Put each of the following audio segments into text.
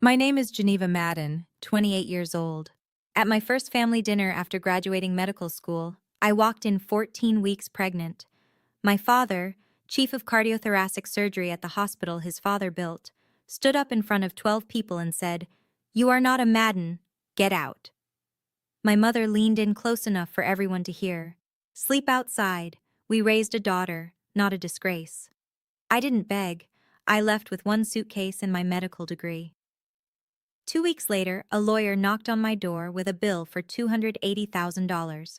My name is Geneva Madden, 28 years old. At my first family dinner after graduating medical school, I walked in 14 weeks pregnant. My father, chief of cardiothoracic surgery at the hospital his father built, stood up in front of 12 people and said, "You are not a Madden, get out." My mother leaned in close enough for everyone to hear. "Sleep outside. We raised a daughter, not a disgrace." I didn't beg. I left with one suitcase and my medical degree. 2 weeks later, a lawyer knocked on my door with a bill for $280,000.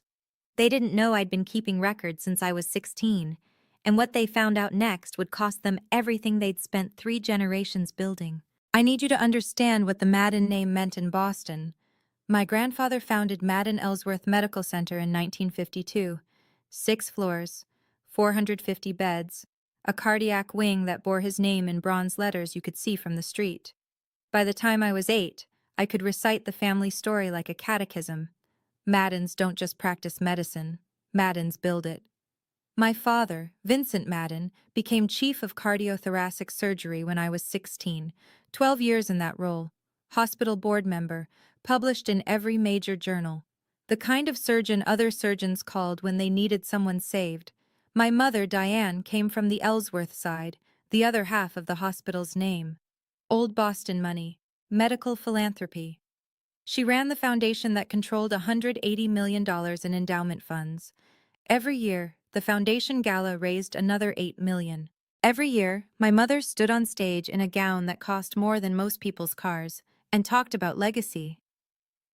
They didn't know I'd been keeping records since I was 16, and what they found out next would cost them everything they'd spent 3 generations building. I need you to understand what the Madden name meant in Boston. My grandfather founded Madden Ellsworth Medical Center in 1952. 6 floors, 450 beds, a cardiac wing that bore his name in bronze letters you could see from the street. By the time I was 8, I could recite the family story like a catechism. Maddens don't just practice medicine, Maddens build it. My father, Vincent Madden, became chief of cardiothoracic surgery when I was 16, 12 years in that role. Hospital board member, published in every major journal. The kind of surgeon other surgeons called when they needed someone saved. My mother, Diane, came from the Ellsworth side, the other half of the hospital's name. Old Boston money, medical philanthropy. She ran the foundation that controlled $180 million in endowment funds. Every year, the foundation gala raised another $8 million. Every year, my mother stood on stage in a gown that cost more than most people's cars and talked about legacy.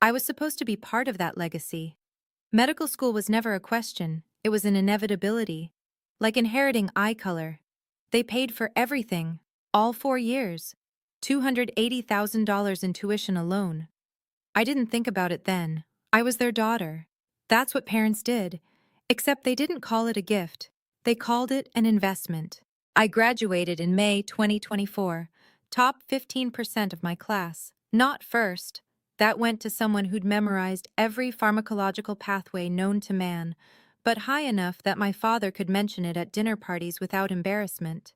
I was supposed to be part of that legacy. Medical school was never a question, it was an inevitability. Like inheriting eye color. They paid for everything, all 4 years. $280,000 in tuition alone. I didn't think about it then. I was their daughter. That's what parents did. Except they didn't call it a gift. They called it an investment. I graduated in May 2024. Top 15% of my class. Not first. That went to someone who'd memorized every pharmacological pathway known to man, but high enough that my father could mention it at dinner parties without embarrassment.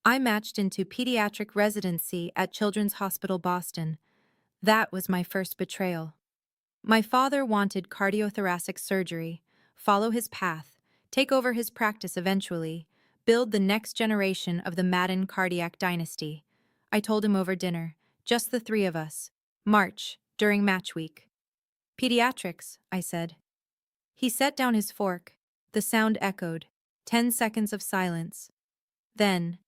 I matched into pediatric residency at Children's Hospital Boston. That was my first betrayal. My father wanted cardiothoracic surgery, follow his path, take over his practice eventually, build the next generation of the Madden cardiac dynasty. I told him over dinner, just the 3 of us. March, during match week. Pediatrics, I said. He set down his fork. The sound echoed. 10 seconds of silence. Then,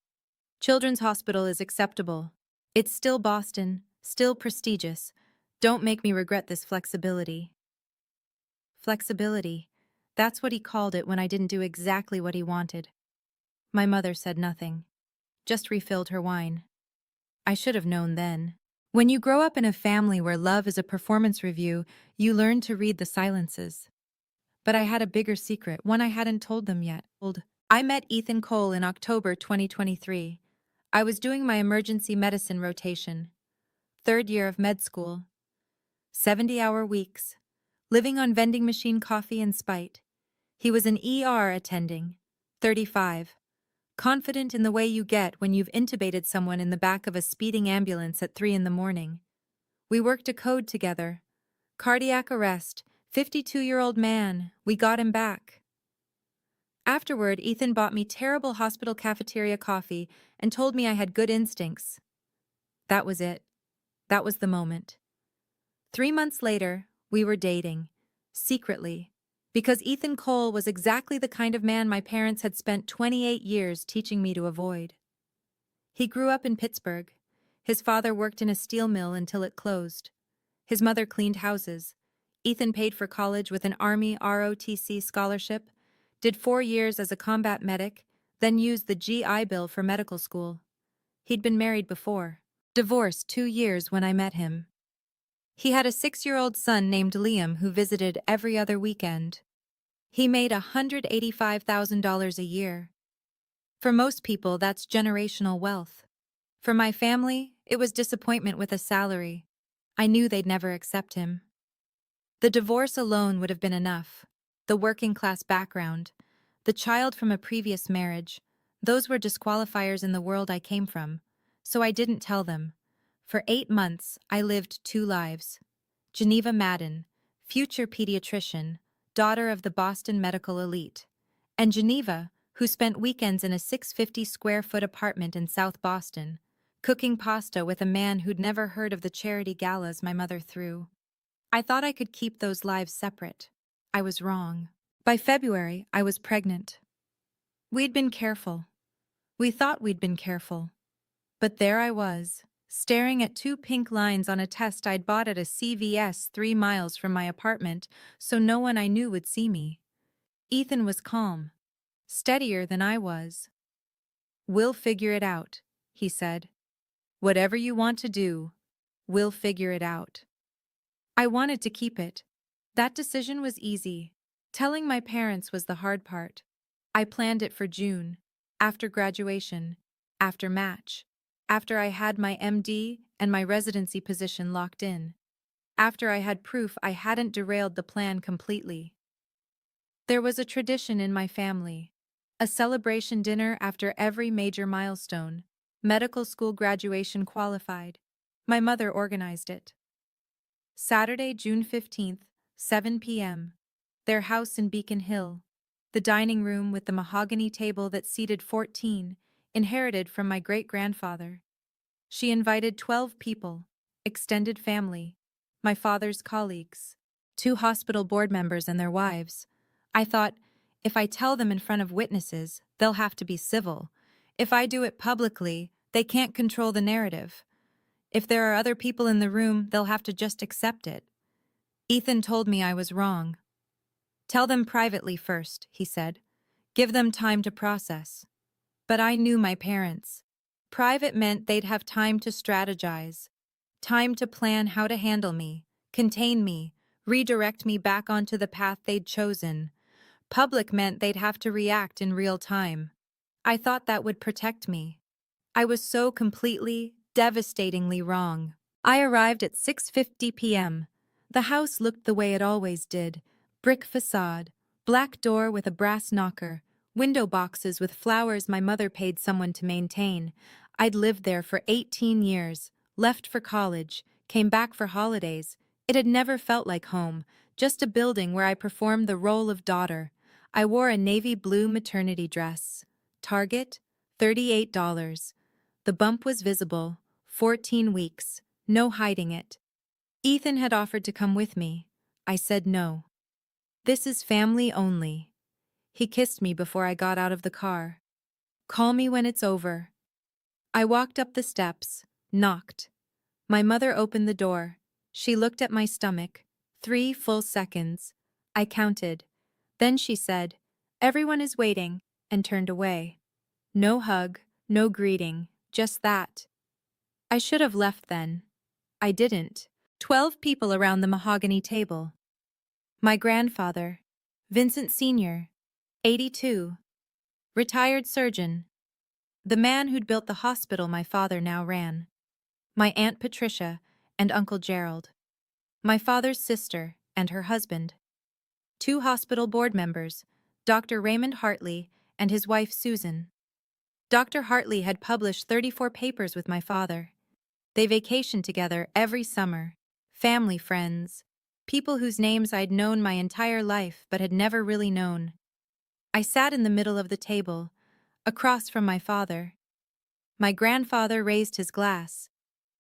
Children's Hospital is acceptable. It's still Boston, still prestigious. Don't make me regret this flexibility. Flexibility. That's what he called it when I didn't do exactly what he wanted. My mother said nothing. Just refilled her wine. I should have known then. When you grow up in a family where love is a performance review, you learn to read the silences. But I had a bigger secret, one I hadn't told them yet. I met Ethan Cole in October 2023. I was doing my emergency medicine rotation. 3rd year of med school. 70-hour weeks. Living on vending machine coffee and spite. He was an ER attending. 35. Confident in the way you get when you've intubated someone in the back of a speeding ambulance at 3 in the morning. We worked a code together. Cardiac arrest. 52-year-old man. We got him back. Afterward, Ethan bought me terrible hospital cafeteria coffee and told me I had good instincts. That was it. That was the moment. 3 months later, we were dating. Secretly. Because Ethan Cole was exactly the kind of man my parents had spent 28 years teaching me to avoid. He grew up in Pittsburgh. His father worked in a steel mill until it closed. His mother cleaned houses. Ethan paid for college with an Army ROTC scholarship, did 4 years as a combat medic, then used the GI Bill for medical school. He'd been married before. Divorced 2 years when I met him. He had a 6-year-old son named Liam who visited every other weekend. He made $185,000 a year. For most people, that's generational wealth. For my family, it was disappointment with a salary. I knew they'd never accept him. The divorce alone would have been enough. The working-class background, the child from a previous marriage, those were disqualifiers in the world I came from, so I didn't tell them. For 8 months, I lived two lives. Geneva Madden, future pediatrician, daughter of the Boston medical elite, and Geneva, who spent weekends in a 650-square-foot apartment in South Boston, cooking pasta with a man who'd never heard of the charity galas my mother threw. I thought I could keep those lives separate. I was wrong. By February, I was pregnant. We'd been careful. We thought we'd been careful. But there I was, staring at two pink lines on a test I'd bought at a CVS 3 miles from my apartment so no one I knew would see me. Ethan was calm, steadier than I was. "We'll figure it out," he said. "Whatever you want to do, we'll figure it out." I wanted to keep it. That decision was easy. Telling my parents was the hard part. I planned it for June, after graduation, after match, after I had my MD and my residency position locked in, after I had proof I hadn't derailed the plan completely. There was a tradition in my family, a celebration dinner after every major milestone. Medical school graduation qualified. My mother organized it. Saturday, June 15th, 7 p.m. Their house in Beacon Hill. The dining room with the mahogany table that seated 14, inherited from my great-grandfather. She invited 12 people, extended family, my father's colleagues, 2 hospital board members and their wives. I thought, if I tell them in front of witnesses, they'll have to be civil. If I do it publicly, they can't control the narrative. If there are other people in the room, they'll have to just accept it. Ethan told me I was wrong. "Tell them privately first," he said. "Give them time to process." But I knew my parents. Private meant they'd have time to strategize, time to plan how to handle me, contain me, redirect me back onto the path they'd chosen. Public meant they'd have to react in real time. I thought that would protect me. I was so completely, devastatingly wrong. I arrived at 6:50 p.m. The house looked the way it always did. Brick facade, black door with a brass knocker, window boxes with flowers my mother paid someone to maintain. I'd lived there for 18 years, left for college, came back for holidays. It had never felt like home, just a building where I performed the role of daughter. I wore a navy blue maternity dress. Target, $38. The bump was visible, 14 weeks, no hiding it. Ethan had offered to come with me. I said no. "This is family only." He kissed me before I got out of the car. "Call me when it's over." I walked up the steps, knocked. My mother opened the door. She looked at my stomach. 3 full seconds. I counted. Then she said, "Everyone is waiting," and turned away. No hug, no greeting, just that. I should have left then. I didn't. 12 people around the mahogany table. My grandfather, Vincent Sr., 82, retired surgeon, the man who'd built the hospital my father now ran. My Aunt Patricia and Uncle Gerald. My father's sister and her husband. 2 hospital board members, Dr. Raymond Hartley and his wife Susan. Dr. Hartley had published 34 papers with my father. They vacationed together every summer. Family friends. People whose names I'd known my entire life but had never really known. I sat in the middle of the table, across from my father. My grandfather raised his glass.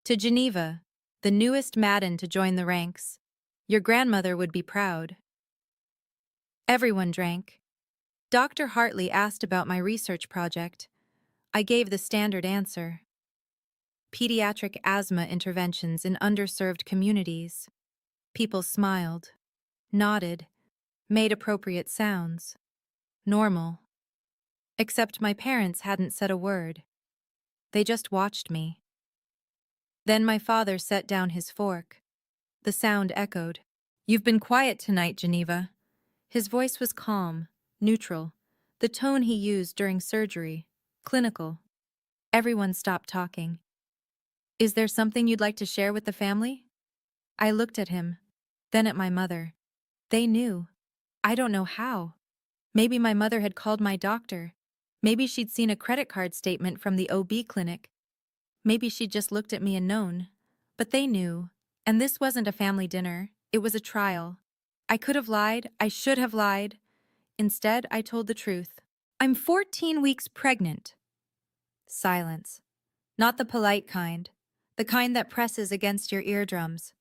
"To Geneva, the newest Madden to join the ranks. Your grandmother would be proud." Everyone drank. Dr. Hartley asked about my research project. I gave the standard answer. Pediatric asthma interventions in underserved communities. People smiled, nodded, made appropriate sounds. Normal. Except my parents hadn't said a word. They just watched me. Then my father set down his fork. The sound echoed. "You've been quiet tonight, Geneva." His voice was calm, neutral, the tone he used during surgery, clinical. Everyone stopped talking. "Is there something you'd like to share with the family?" I looked at him, then at my mother. They knew. I don't know how. Maybe my mother had called my doctor. Maybe she'd seen a credit card statement from the OB clinic. Maybe she'd just looked at me and known. But they knew. And this wasn't a family dinner. It was a trial. I could have lied. I should have lied. Instead, I told the truth. I'm 14 weeks pregnant. Silence. Not the polite kind. The kind that presses against your eardrums.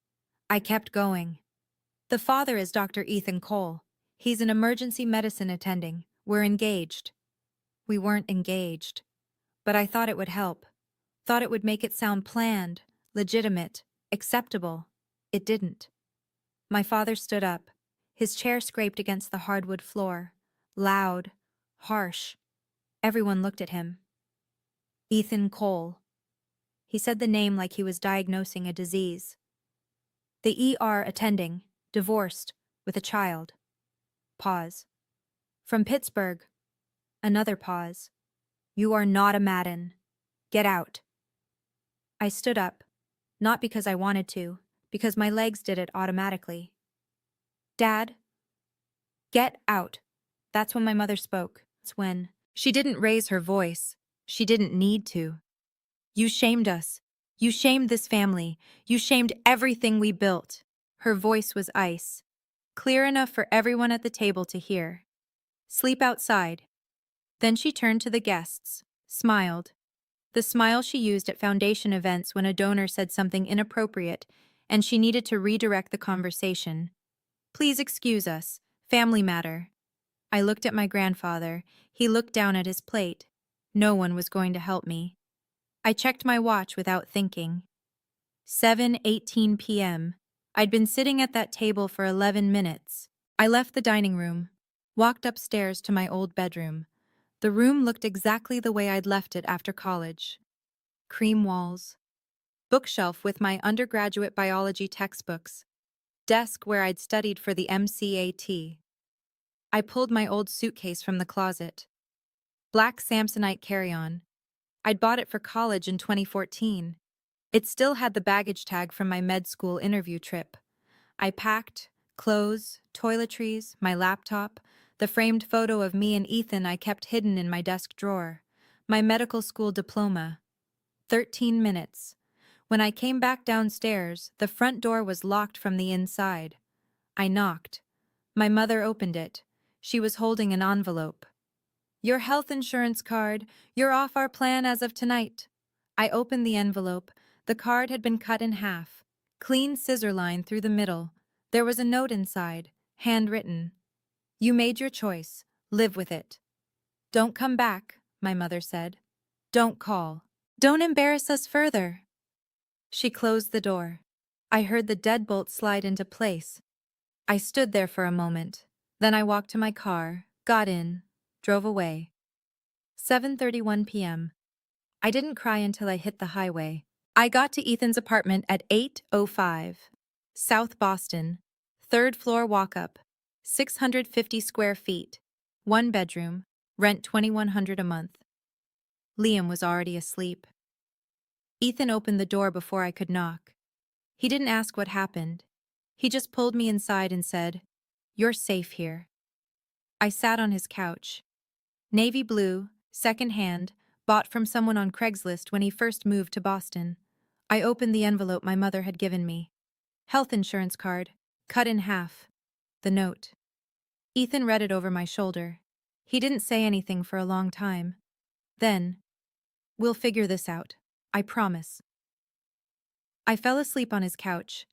I kept going. The father is Dr. Ethan Cole. He's an emergency medicine attending. We're engaged. We weren't engaged. But I thought it would help. Thought it would make it sound planned, legitimate, acceptable. It didn't. My father stood up. His chair scraped against the hardwood floor. Loud. Harsh. Everyone looked at him. Ethan Cole. He said the name like he was diagnosing a disease. The ER attending, divorced, with a child. Pause. From Pittsburgh. Another pause. You are not a Madden. Get out. I stood up, not because I wanted to, because my legs did it automatically. Dad? Get out. That's when my mother spoke. That's when. She didn't raise her voice. She didn't need to. You shamed us. You shamed this family. You shamed everything we built. Her voice was ice, clear enough for everyone at the table to hear. Sleep outside. Then she turned to the guests, smiled. The smile she used at foundation events when a donor said something inappropriate and she needed to redirect the conversation. Please excuse us. Family matter. I looked at my grandfather. He looked down at his plate. No one was going to help me. I checked my watch without thinking. 7:18 p.m. I'd been sitting at that table for 11 minutes. I left the dining room, walked upstairs to my old bedroom. The room looked exactly the way I'd left it after college. Cream walls. Bookshelf with my undergraduate biology textbooks. Desk where I'd studied for the MCAT. I pulled my old suitcase from the closet. Black Samsonite carry-on. I'd bought it for college in 2014. It still had the baggage tag from my med school interview trip. I packed clothes, toiletries, my laptop, the framed photo of me and Ethan I kept hidden in my desk drawer, my medical school diploma. 13 minutes. When I came back downstairs, the front door was locked from the inside. I knocked. My mother opened it. She was holding an envelope. Your health insurance card. You're off our plan as of tonight. I opened the envelope. The card had been cut in half. Clean scissor line through the middle. There was a note inside, handwritten. You made your choice. Live with it. Don't come back, my mother said. Don't call. Don't embarrass us further. She closed the door. I heard the deadbolt slide into place. I stood there for a moment. Then I walked to my car, got in, drove away. 7:31 p.m. I didn't cry until I hit the highway. I got to Ethan's apartment at 8:05. South Boston. 3rd floor walk-up. 650 square feet. 1 bedroom. Rent $2,100 a month. Liam was already asleep. Ethan opened the door before I could knock. He didn't ask what happened. He just pulled me inside and said, "You're safe here." I sat on his couch. Navy blue, second-hand, bought from someone on Craigslist when he first moved to Boston. I opened the envelope my mother had given me. Health insurance card, cut in half. The note. Ethan read it over my shoulder. He didn't say anything for a long time. Then, "We'll figure this out. I promise." I fell asleep on his couch.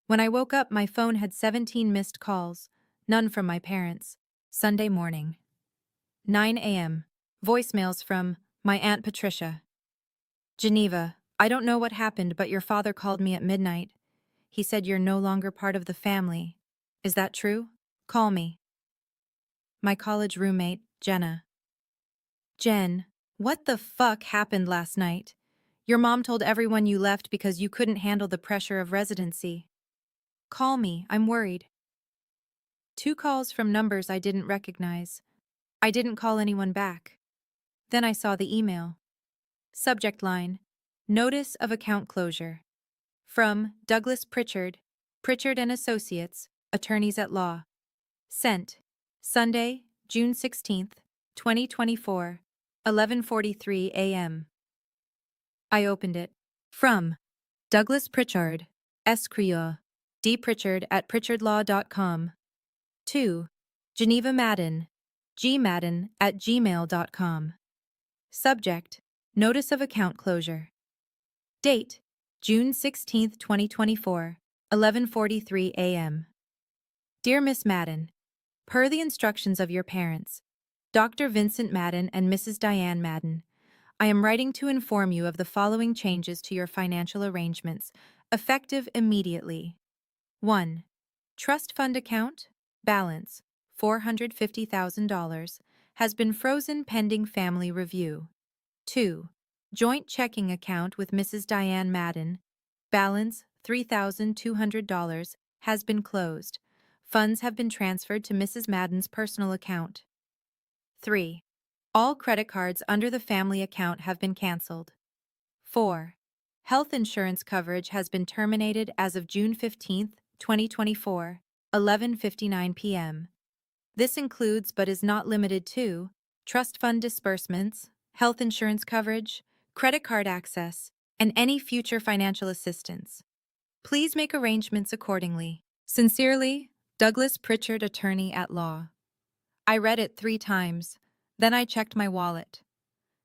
When I woke up, my phone had 17 missed calls, none from my parents. Sunday morning. 9 a.m. Voicemails from my Aunt Patricia. Geneva, I don't know what happened, but your father called me at midnight. He said you're no longer part of the family. Is that true? Call me. My college roommate, Jenna. Jen, what the fuck happened last night? Your mom told everyone you left because you couldn't handle the pressure of residency. Call me, I'm worried. 2 calls from numbers I didn't recognize. I didn't call anyone back. Then I saw the email. Subject line, Notice of Account Closure. From Douglas Pritchard, Pritchard and Associates, Attorneys at Law. Sent, Sunday, June 16th, 2024, 11:43 a.m. I opened it. From Douglas Pritchard, Escrior, dpritchard@pritchardlaw.com. 2. Geneva Madden, gmadden@gmail.com. Subject: Notice of account closure. Date: June 16, 2024, 11:43 a.m. Dear Miss Madden, per the instructions of your parents, Dr. Vincent Madden and Mrs. Diane Madden, I am writing to inform you of the following changes to your financial arrangements, effective immediately. 1. Trust fund account, balance, $450,000, has been frozen pending family review. 2. Joint checking account with Mrs. Diane Madden, balance, $3,200, has been closed. Funds have been transferred to Mrs. Madden's personal account. 3. All credit cards under the family account have been canceled. 4. Health insurance coverage has been terminated as of June 15, 2024, 11:59 p.m. This includes but is not limited to trust fund disbursements, health insurance coverage, credit card access, and any future financial assistance. Please make arrangements accordingly. Sincerely, Douglas Pritchard, Attorney at Law. I read it 3 times. Then I checked my wallet.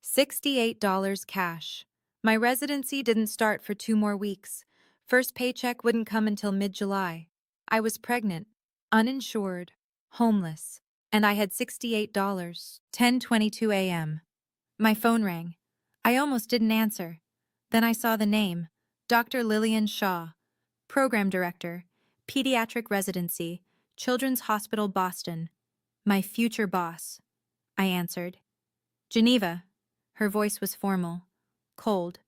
$68 cash. My residency didn't start for 2 more weeks. First paycheck wouldn't come until mid-July. I was pregnant, uninsured, homeless, and I had $68. 10:22 a.m. My phone rang. I almost didn't answer. Then I saw the name, Dr. Lillian Shaw, Program Director, Pediatric Residency, Children's Hospital, Boston. My future boss. I answered. Geneva. Her voice was formal, cold.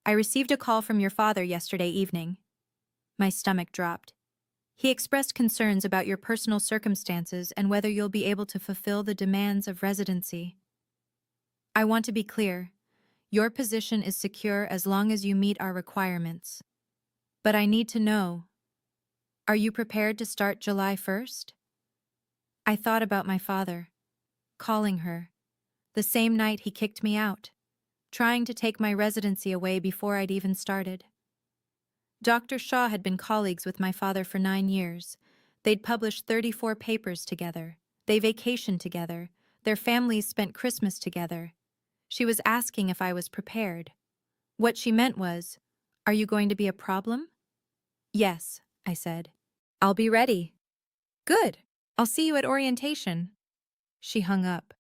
I received a call from your father yesterday evening. My stomach dropped. He expressed concerns about your personal circumstances and whether you'll be able to fulfill the demands of residency. I want to be clear. Your position is secure as long as you meet our requirements. But I need to know. Are you prepared to start July 1st? I thought about my father, calling her, the same night he kicked me out, trying to take my residency away before I'd even started. Dr. Shaw had been colleagues with my father for 9 years. They'd published 34 papers together. They vacationed together. Their families spent Christmas together. She was asking if I was prepared. What she meant was, are you going to be a problem? Yes, I said. I'll be ready. Good. I'll see you at orientation. She hung up.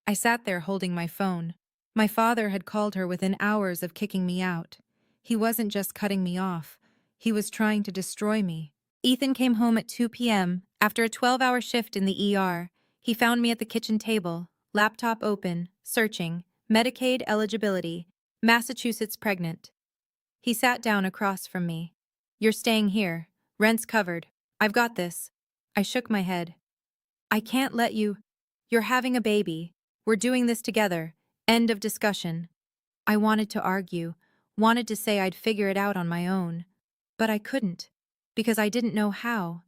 I sat there holding my phone. My father had called her within hours of kicking me out. He wasn't just cutting me off. He was trying to destroy me. Ethan came home at 2 p.m. after a 12-hour shift in the ER. He found me at the kitchen table, laptop open, searching, Medicaid eligibility, Massachusetts pregnant. He sat down across from me. You're staying here. Rent's covered. I've got this. I shook my head. I can't let you. You're having a baby. We're doing this together. End of discussion. I wanted to argue, wanted to say I'd figure it out on my own. But I couldn't, because I didn't know how.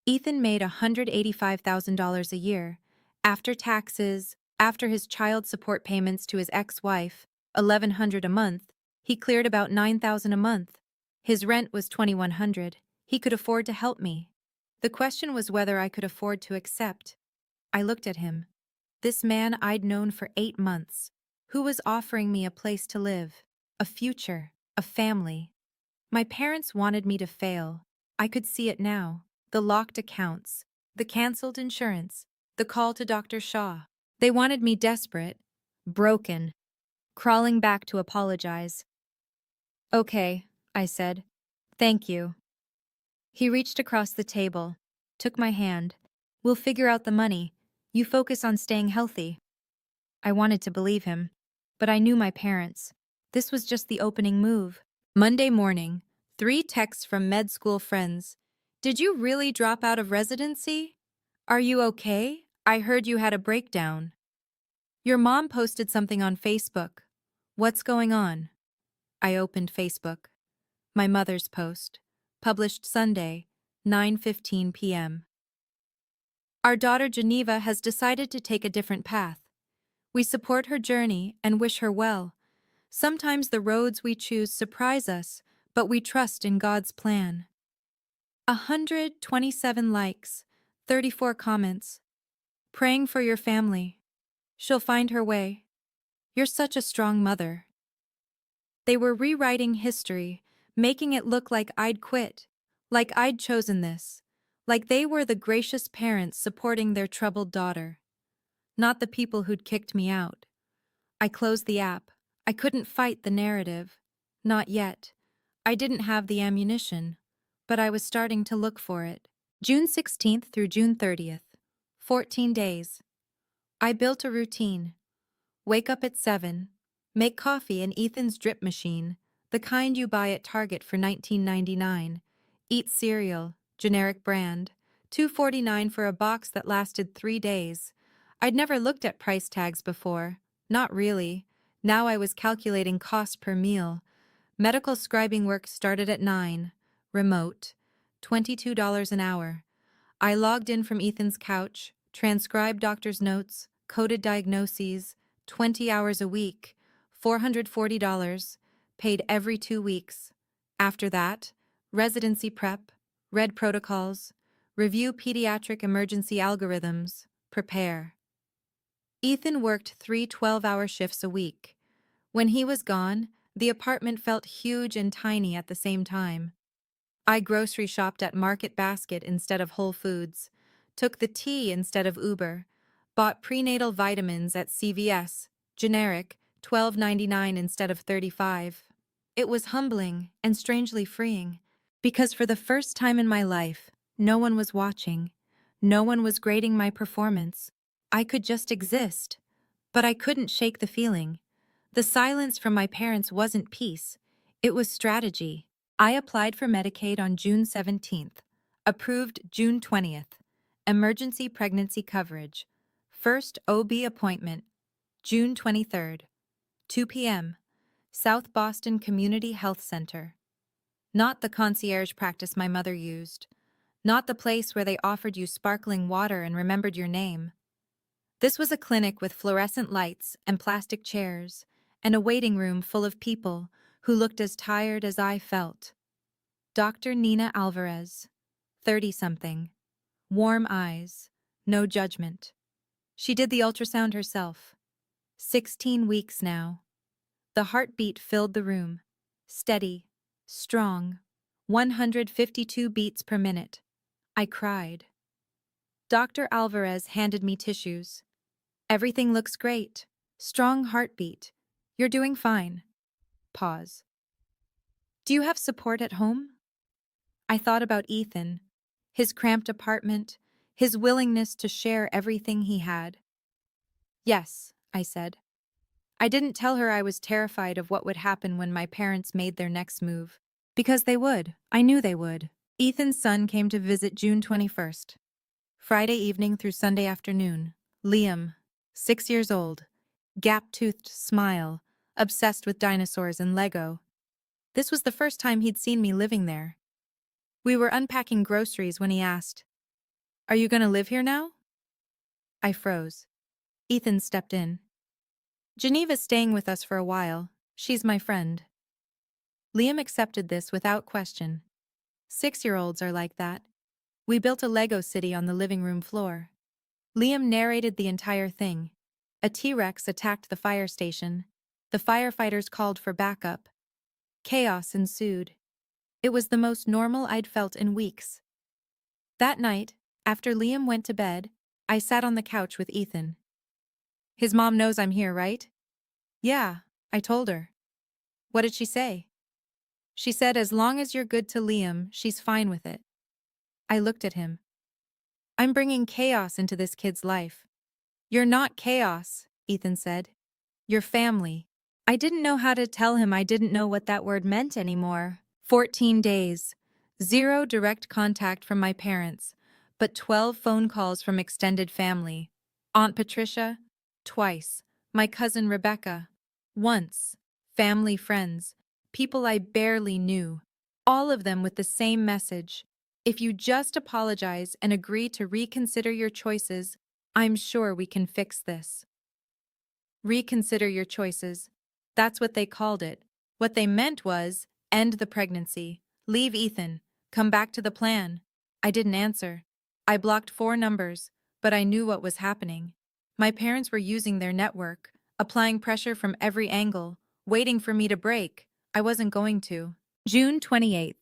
Ethan made $185,000 a year. After taxes, after his child support payments to his ex-wife, $1,100 a month, he cleared about $9,000 a month. His rent was $2,100. He could afford to help me. The question was whether I could afford to accept. I looked at him. This man I'd known for 8 months, who was offering me a place to live, a future, a family. My parents wanted me to fail. I could see it now. The locked accounts, the canceled insurance, the call to Dr. Shaw. They wanted me desperate, broken, crawling back to apologize. Okay, I said. Thank you. He reached across the table, took my hand. We'll figure out the money. You focus on staying healthy. I wanted to believe him, but I knew my parents. This was just the opening move. Monday morning, 3 texts from med school friends. Did you really drop out of residency? Are you okay? I heard you had a breakdown. Your mom posted something on Facebook. What's going on? I opened Facebook. My mother's post, published Sunday, 9:15 p.m. Our daughter Geneva has decided to take a different path. We support her journey and wish her well. Sometimes the roads we choose surprise us, but we trust in God's plan. 127 likes, 34 comments. Praying for your family. She'll find her way. You're such a strong mother. They were rewriting history, making it look like I'd quit, like I'd chosen this, like they were the gracious parents supporting their troubled daughter, not the people who'd kicked me out. I closed the app. I couldn't fight the narrative. Not yet. I didn't have the ammunition, but I was starting to look for it. June 16th through June 30th. 14 days. I built a routine. Wake up at 7. Make coffee in Ethan's drip machine, the kind you buy at Target for $19.99. Eat cereal, generic brand, $2.49 for a box that lasted 3 days. I'd never looked at price tags before. Not really. Now I was calculating cost per meal. Medical scribing work started at 9. Remote. $22 an hour. I logged in from Ethan's couch, transcribed doctor's notes, coded diagnoses, 20 hours a week, $440, paid every 2 weeks. After that, residency prep, read protocols, review pediatric emergency algorithms, prepare. Ethan worked 3 12-hour shifts a week. When he was gone, the apartment felt huge and tiny at the same time. I grocery shopped at Market Basket instead of Whole Foods, took the T instead of Uber, bought prenatal vitamins at CVS, generic, $12.99 instead of $35. It was humbling and strangely freeing, because for the first time in my life, no one was watching. No one was grading my performance. I could just exist. But I couldn't shake the feeling. The silence from my parents wasn't peace. It was strategy. I applied for Medicaid on June 17th. Approved June 20th. Emergency pregnancy coverage. First OB appointment, June 23rd. 2 p.m. South Boston Community Health Center. Not the concierge practice my mother used. Not the place where they offered you sparkling water and remembered your name. This was a clinic with fluorescent lights and plastic chairs, and a waiting room full of people who looked as tired as I felt. Dr. Nina Alvarez, 30-something. Warm eyes, no judgment. She did the ultrasound herself. 16 weeks now. The heartbeat filled the room. Steady, strong, 152 beats per minute. I cried. Dr. Alvarez handed me tissues. Everything looks great. Strong heartbeat. You're doing fine. Pause. Do you have support at home? I thought about Ethan, his cramped apartment, his willingness to share everything he had. Yes, I said. I didn't tell her I was terrified of what would happen when my parents made their next move. Because they would. I knew they would. Ethan's son came to visit June 21st. Friday evening through Sunday afternoon. Liam, 6 years old. Gap-toothed smile, obsessed with dinosaurs and Lego. This was the first time he'd seen me living there. We were unpacking groceries when he asked, "Are you going to live here now?" I froze. Ethan stepped in. "Geneva's staying with us for a while. She's my friend." Liam accepted this without question. 6-year-olds are like that. We built a Lego city on the living room floor. Liam narrated the entire thing. A T-Rex attacked the fire station. The firefighters called for backup. Chaos ensued. It was the most normal I'd felt in weeks. That night, after Liam went to bed, I sat on the couch with Ethan. "His mom knows I'm here, right?" "Yeah," I told her. "What did she say?" "She said as long as you're good to Liam, she's fine with it." I looked at him. "I'm bringing chaos into this kid's life." "You're not chaos," Ethan said. "You're family." I didn't know how to tell him I didn't know what that word meant anymore. 14 days. 0 direct contact from my parents, but 12 phone calls from extended family. Aunt Patricia, twice. My cousin Rebecca, once. Family friends, people I barely knew. All of them with the same message. If you just apologize and agree to reconsider your choices, I'm sure we can fix this. Reconsider your choices. That's what they called it. What they meant was, End the pregnancy. Leave Ethan. Come back to the plan. I didn't answer. I blocked 4 numbers, but I knew what was happening. My parents were using their network, applying pressure from every angle, waiting for me to break. I wasn't going to. June 28th.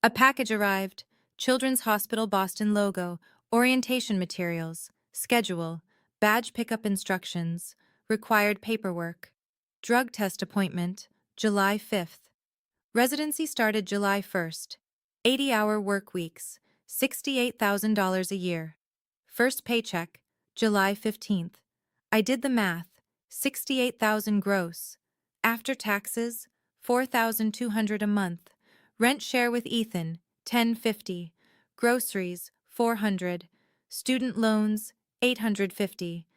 A package arrived. Children's Hospital Boston logo, orientation materials, schedule, badge pickup instructions, required paperwork. Drug test appointment, July 5th. Residency started July 1st. 80-hour work weeks, $68,000 a year. First paycheck, July 15th. I did the math, 68,000 gross. After taxes, 4,200 a month. Rent share with Ethan, 1050. Groceries, 400. Student loans, 850.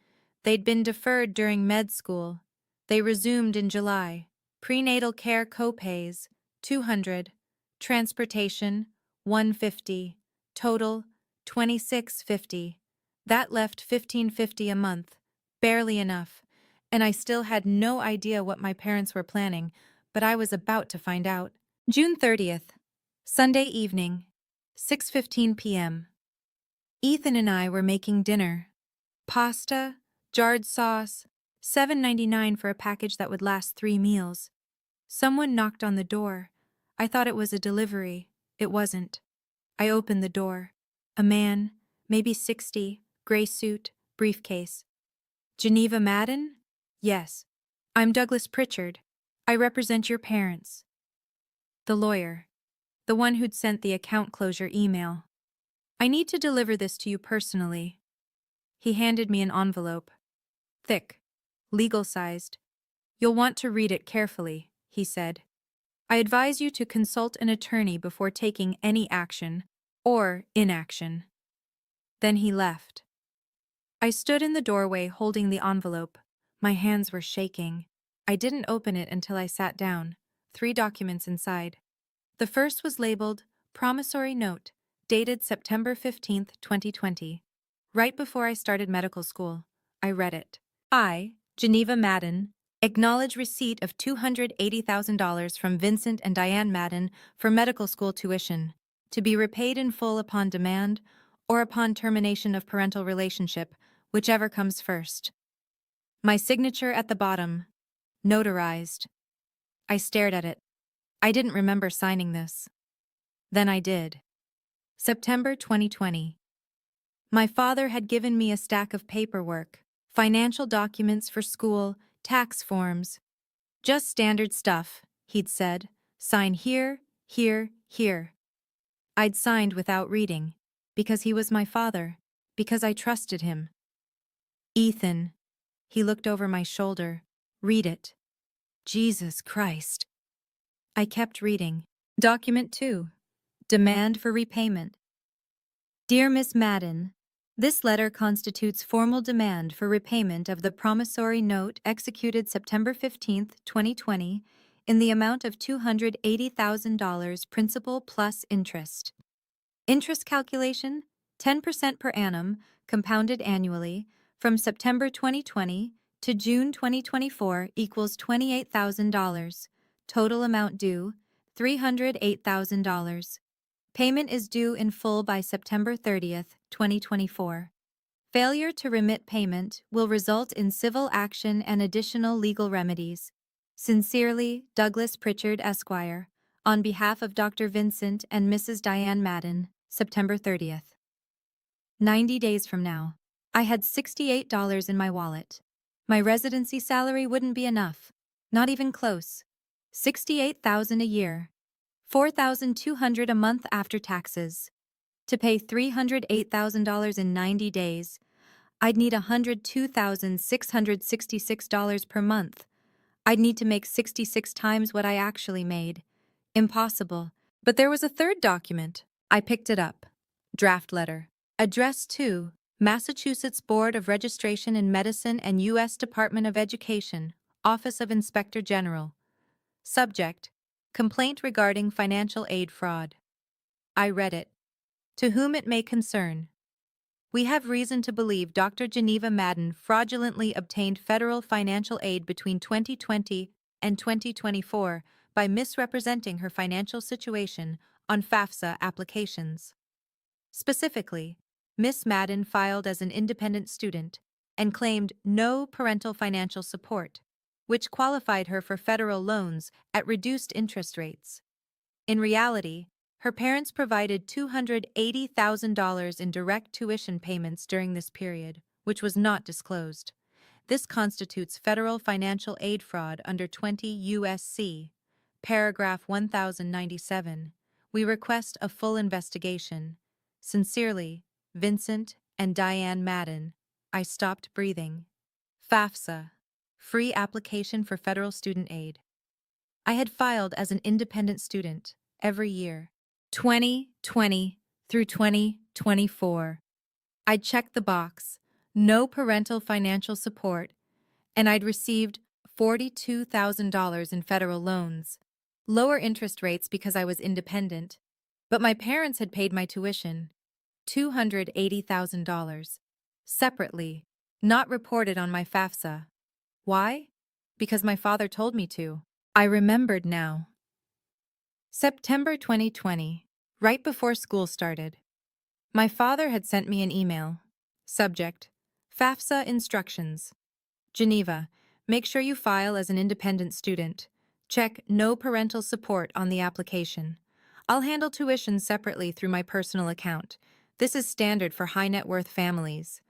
They'd been deferred during med school. They resumed in July. Prenatal care copays, 200. Transportation, 150. Total, 2650. That left 1550 a month. Barely enough. And I still had no idea what my parents were planning, but I was about to find out. June 30th. Sunday evening, 6:15 p.m. Ethan and I were making dinner. Pasta, jarred sauce, $7.99 for a package that would last 3 meals. Someone knocked on the door. I thought it was a delivery. It wasn't. I opened the door. A man, maybe 60, gray suit, briefcase. Geneva Madden? Yes. I'm Douglas Pritchard. I represent your parents. The lawyer. The one who'd sent the account closure email. I need to deliver this to you personally. He handed me an envelope. Thick. Legal-sized. You'll want to read it carefully, he said. I advise you to consult an attorney before taking any action, or inaction. Then he left. I stood in the doorway holding the envelope. My hands were shaking. I didn't open it until I sat down. 3 documents inside. The first was labeled Promissory Note, dated September 15th, 2020. Right before I started medical school, I read it. I, Geneva Madden, acknowledge receipt of $280,000 from Vincent and Diane Madden for medical school tuition, to be repaid in full upon demand or upon termination of parental relationship, whichever comes first. My signature at the bottom, notarized. I stared at it. I didn't remember signing this. Then I did. September 2020. My father had given me a stack of paperwork, financial documents for school, tax forms. Just standard stuff, he'd said. Sign here, here, here. I'd signed without reading, because he was my father, because I trusted him. Ethan. He looked over my shoulder. Read it. Jesus Christ. I kept reading. Document 2. Demand for repayment. Dear Miss Madden, this letter constitutes formal demand for repayment of the promissory note executed September 15, 2020, in the amount of $280,000 principal plus interest. Interest calculation, 10% per annum, compounded annually, from September 2020 to June 2024 equals $28,000. Total amount due, $308,000. Payment is due in full by September 30th, 2024. Failure to remit payment will result in civil action and additional legal remedies. Sincerely, Douglas Pritchard, Esquire, on behalf of Dr. Vincent and Mrs. Diane Madden, September 30th. 90 days from now. I had $68 in my wallet. My residency salary wouldn't be enough. Not even close. $68,000 a year. $4,200 a month after taxes. To pay $308,000 in 90 days, I'd need $102,666 per month. I'd need to make 66 times what I actually made. Impossible. But there was a third document. I picked it up. Draft letter. Addressed to Massachusetts Board of Registration in Medicine and U.S. Department of Education, Office of Inspector General. Subject: Complaint regarding financial aid fraud. I read it. To whom it may concern. We have reason to believe Dr. Geneva Madden fraudulently obtained federal financial aid between 2020 and 2024 by misrepresenting her financial situation on FAFSA applications. Specifically, Miss Madden filed as an independent student and claimed no parental financial support, which qualified her for federal loans at reduced interest rates. In reality, her parents provided $280,000 in direct tuition payments during this period, which was not disclosed. This constitutes federal financial aid fraud under 20 U.S.C. Paragraph 1097. We request a full investigation. Sincerely, Vincent and Diane Madden. I stopped breathing. FAFSA. Free application for federal student aid. I had filed as an independent student every year, 2020 through 2024. I'd checked the box, no parental financial support, and I'd received $42,000 in federal loans, lower interest rates because I was independent, but my parents had paid my tuition, $280,000, separately, not reported on my FAFSA. Why? Because my father told me to. I remembered now. September 2020, right before school started. My father had sent me an email. Subject: FAFSA instructions. Geneva, make sure you file as an independent student. Check no parental support on the application. I'll handle tuition separately through my personal account. This is standard for high net worth families.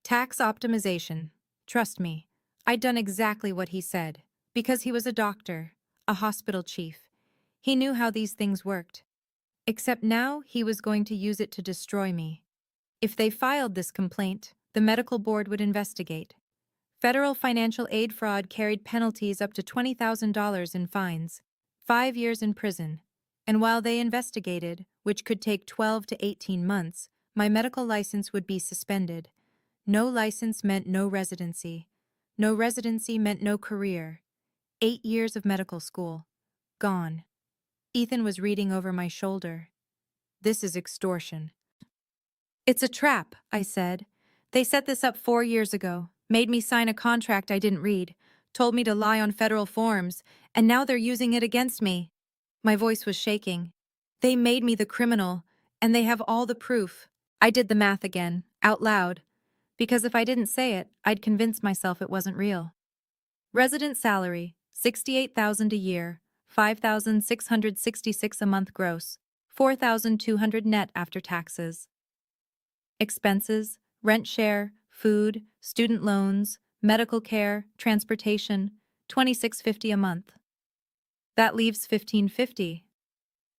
Tax optimization. Trust me, I'd done exactly what he said, because he was a doctor, a hospital chief. He knew how these things worked. Except now he was going to use it to destroy me. If they filed this complaint, the medical board would investigate. Federal financial aid fraud carried penalties up to $20,000 in fines, 5 years in prison, and while they investigated, which could take 12 to 18 months, my medical license would be suspended. No license meant no residency. No residency meant no career. 8 years of medical school. Gone. Ethan was reading over my shoulder. This is extortion. It's a trap, I said. They set this up 4 years ago, made me sign a contract I didn't read, told me to lie on federal forms, and now they're using it against me. My voice was shaking. They made me the criminal, and they have all the proof. I did the math again, out loud, because if I didn't say it, I'd convince myself it wasn't real. Resident salary, $68,000 a year, $5,666 a month gross, $4,200 net after taxes. Expenses, rent share, food, student loans, medical care, transportation, $26.50 a month. That leaves $1,550.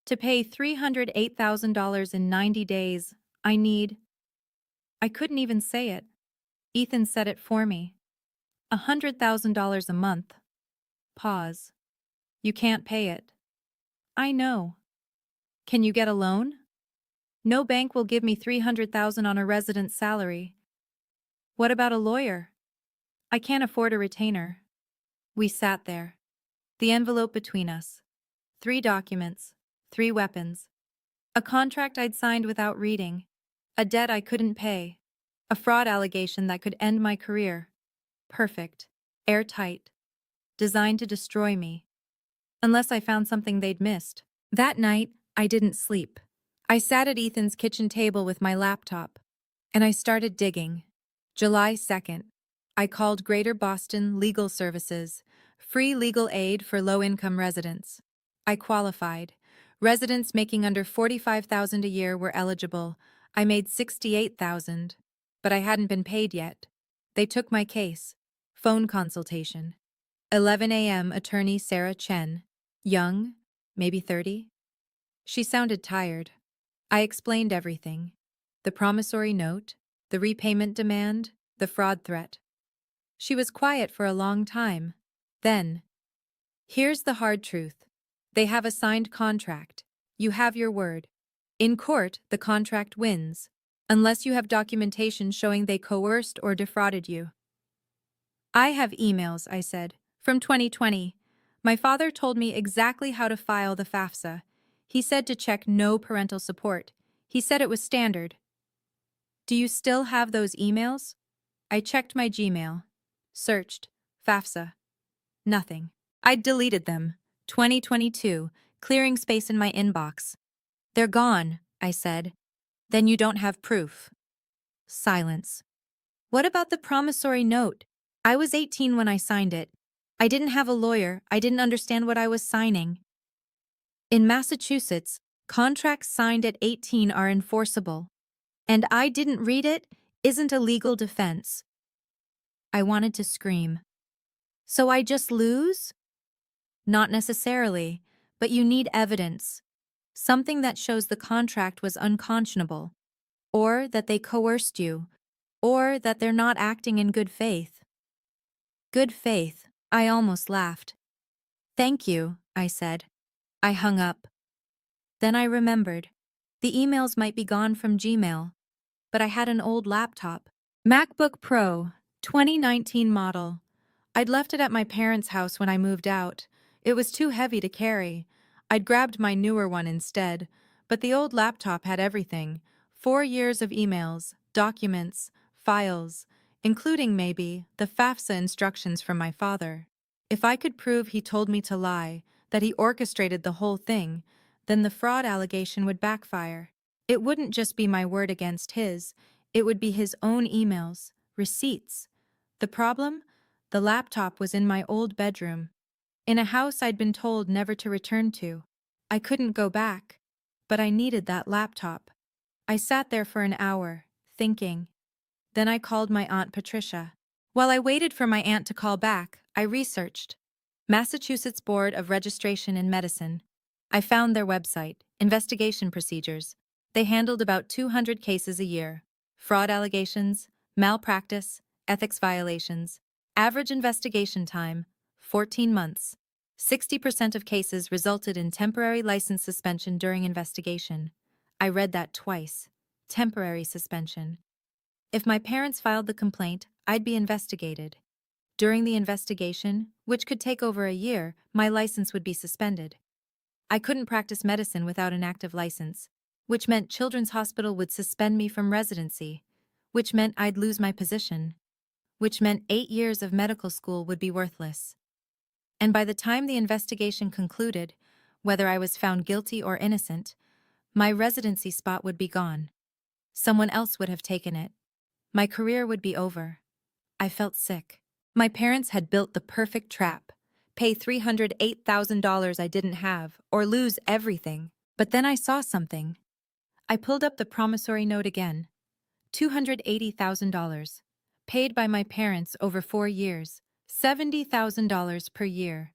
To pay $308,000 in 90 days, I couldn't even say it. Ethan said it for me. $100,000 a month. Pause. You can't pay it. I know. Can you get a loan? No bank will give me $300,000 on a resident's salary. What about a lawyer? I can't afford a retainer. We sat there. The envelope between us. 3 documents. 3 weapons. A contract I'd signed without reading. A debt I couldn't pay. A fraud allegation that could end my career. Perfect. Airtight. Designed to destroy me. Unless I found something they'd missed. That night, I didn't sleep. I sat at Ethan's kitchen table with my laptop, and I started digging. July 2nd, I called Greater Boston Legal Services, free legal aid for low-income residents. I qualified. Residents making under $45,000 a year were eligible. I made $68,000, but I hadn't been paid yet. They took my case. Phone consultation. 11 a.m. Attorney Sarah Chen. Young, maybe 30. She sounded tired. I explained everything. The promissory note, the repayment demand, the fraud threat. She was quiet for a long time. Then, here's the hard truth. They have a signed contract. You have your word. In court, the contract wins, unless you have documentation showing they coerced or defrauded you. I have emails, I said, from 2020. My father told me exactly how to file the FAFSA. He said to check no parental support. He said it was standard. Do you still have those emails? I checked my Gmail. Searched. FAFSA. Nothing. I'd deleted them. 2022, clearing space in my inbox. They're gone, I said. Then you don't have proof. Silence. What about the promissory note? I was 18 when I signed it. I didn't have a lawyer, I didn't understand what I was signing. In Massachusetts, contracts signed at 18 are enforceable. And I didn't read it isn't a legal defense. I wanted to scream. So I just lose? Not necessarily, but you need evidence. Something that shows the contract was unconscionable, or that they coerced you, or that they're not acting in good faith. Good faith, I almost laughed. Thank you, I said. I hung up. Then I remembered. The emails might be gone from Gmail, but I had an old laptop. MacBook Pro, 2019 model. I'd left it at my parents' house when I moved out. It was too heavy to carry. I'd grabbed my newer one instead, but the old laptop had everything. 4 years of emails, documents, files, including maybe the FAFSA instructions from my father. If I could prove he told me to lie, that he orchestrated the whole thing, then the fraud allegation would backfire. It wouldn't just be my word against his, it would be his own emails, receipts. The problem? The laptop was in my old bedroom, in a house I'd been told never to return to. I couldn't go back, but I needed that laptop. I sat there for an hour, thinking. Then I called my Aunt Patricia. While I waited for my aunt to call back, I researched. Massachusetts Board of Registration in Medicine. I found their website, investigation procedures. They handled about 200 cases a year. Fraud allegations, malpractice, ethics violations. Average investigation time, 14 months. 60% of cases resulted in temporary license suspension during investigation. I read that twice. Temporary suspension. If my parents filed the complaint, I'd be investigated. During the investigation, which could take over a year, my license would be suspended. I couldn't practice medicine without an active license, which meant Children's Hospital would suspend me from residency, which meant I'd lose my position, which meant 8 years of medical school would be worthless. And by the time the investigation concluded, whether I was found guilty or innocent, my residency spot would be gone. Someone else would have taken it. My career would be over. I felt sick. My parents had built the perfect trap. Pay $308,000 I didn't have, or lose everything. But then I saw something. I pulled up the promissory note again. $280,000. Paid by my parents over 4 years. $70,000 per year.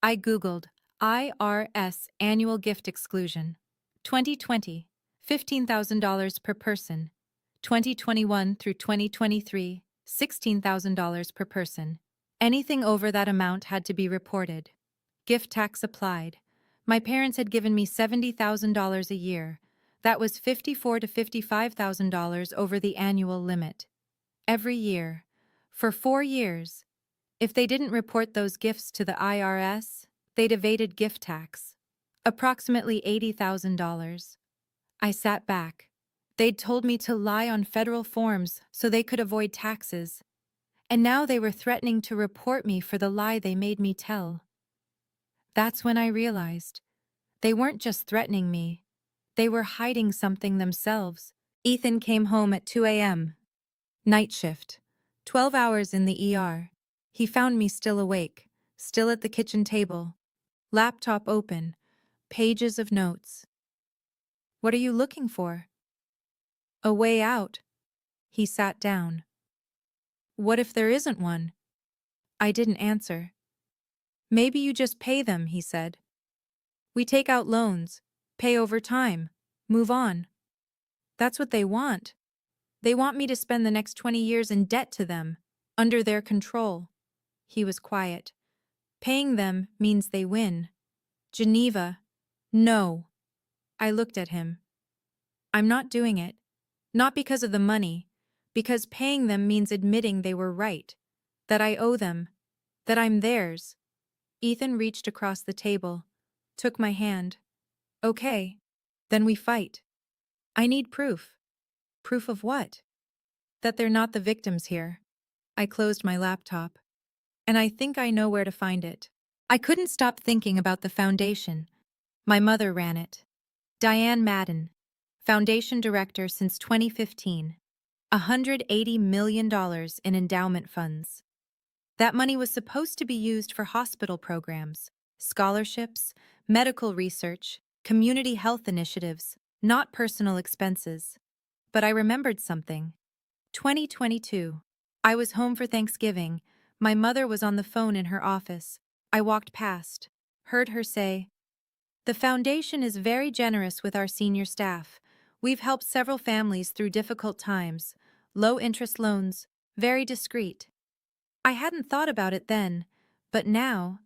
I Googled IRS annual gift exclusion. 2020, $15,000 per person. 2021 through 2023, $16,000 per person. Anything over that amount had to be reported. Gift tax applied. My parents had given me $70,000 a year. That was $54,000 to $55,000 over the annual limit. Every year. For 4 years. If they didn't report those gifts to the IRS, they'd evaded gift tax. Approximately $80,000. I sat back. They'd told me to lie on federal forms so they could avoid taxes. And now they were threatening to report me for the lie they made me tell. That's when I realized. They weren't just threatening me. They were hiding something themselves. Ethan came home at 2 a.m. Night shift. 12 hours in the ER. He found me still awake, still at the kitchen table. Laptop open. Pages of notes. What are you looking for? A way out. He sat down. What if there isn't one? I didn't answer. Maybe you just pay them, he said. We take out loans, pay over time, move on. That's what they want. They want me to spend the next 20 years in debt to them, under their control. He was quiet. Paying them means they win. Geneva. No. I looked at him. I'm not doing it. Not because of the money, because paying them means admitting they were right, that I owe them, that I'm theirs. Ethan reached across the table, took my hand. Okay, then we fight. I need proof. Proof of what? That they're not the victims here. I closed my laptop. And I think I know where to find it. I couldn't stop thinking about the foundation. My mother ran it. Diane Madden, foundation director since 2015. $180 million in endowment funds. That money was supposed to be used for hospital programs, scholarships, medical research, community health initiatives, not personal expenses. But I remembered something. 2022. I was home for Thanksgiving. My mother was on the phone in her office. I walked past, heard her say, "The foundation is very generous with our senior staff. We've helped several families through difficult times. Low-interest loans, very discreet." I hadn't thought about it then, but now,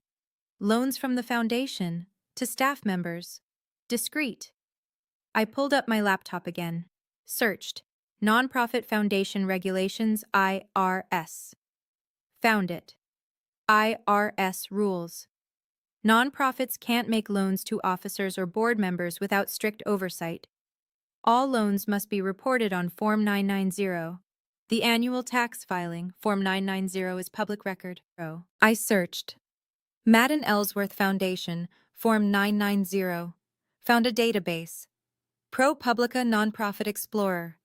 loans from the foundation to staff members, discreet. I pulled up my laptop again, searched, Nonprofit Foundation Regulations IRS. Found it. IRS rules. Nonprofits can't make loans to officers or board members without strict oversight. All loans must be reported on Form 990. The annual tax filing, Form 990, is public record. I searched. Madden Ellsworth Foundation, Form 990. Found a database. ProPublica Nonprofit Explorer.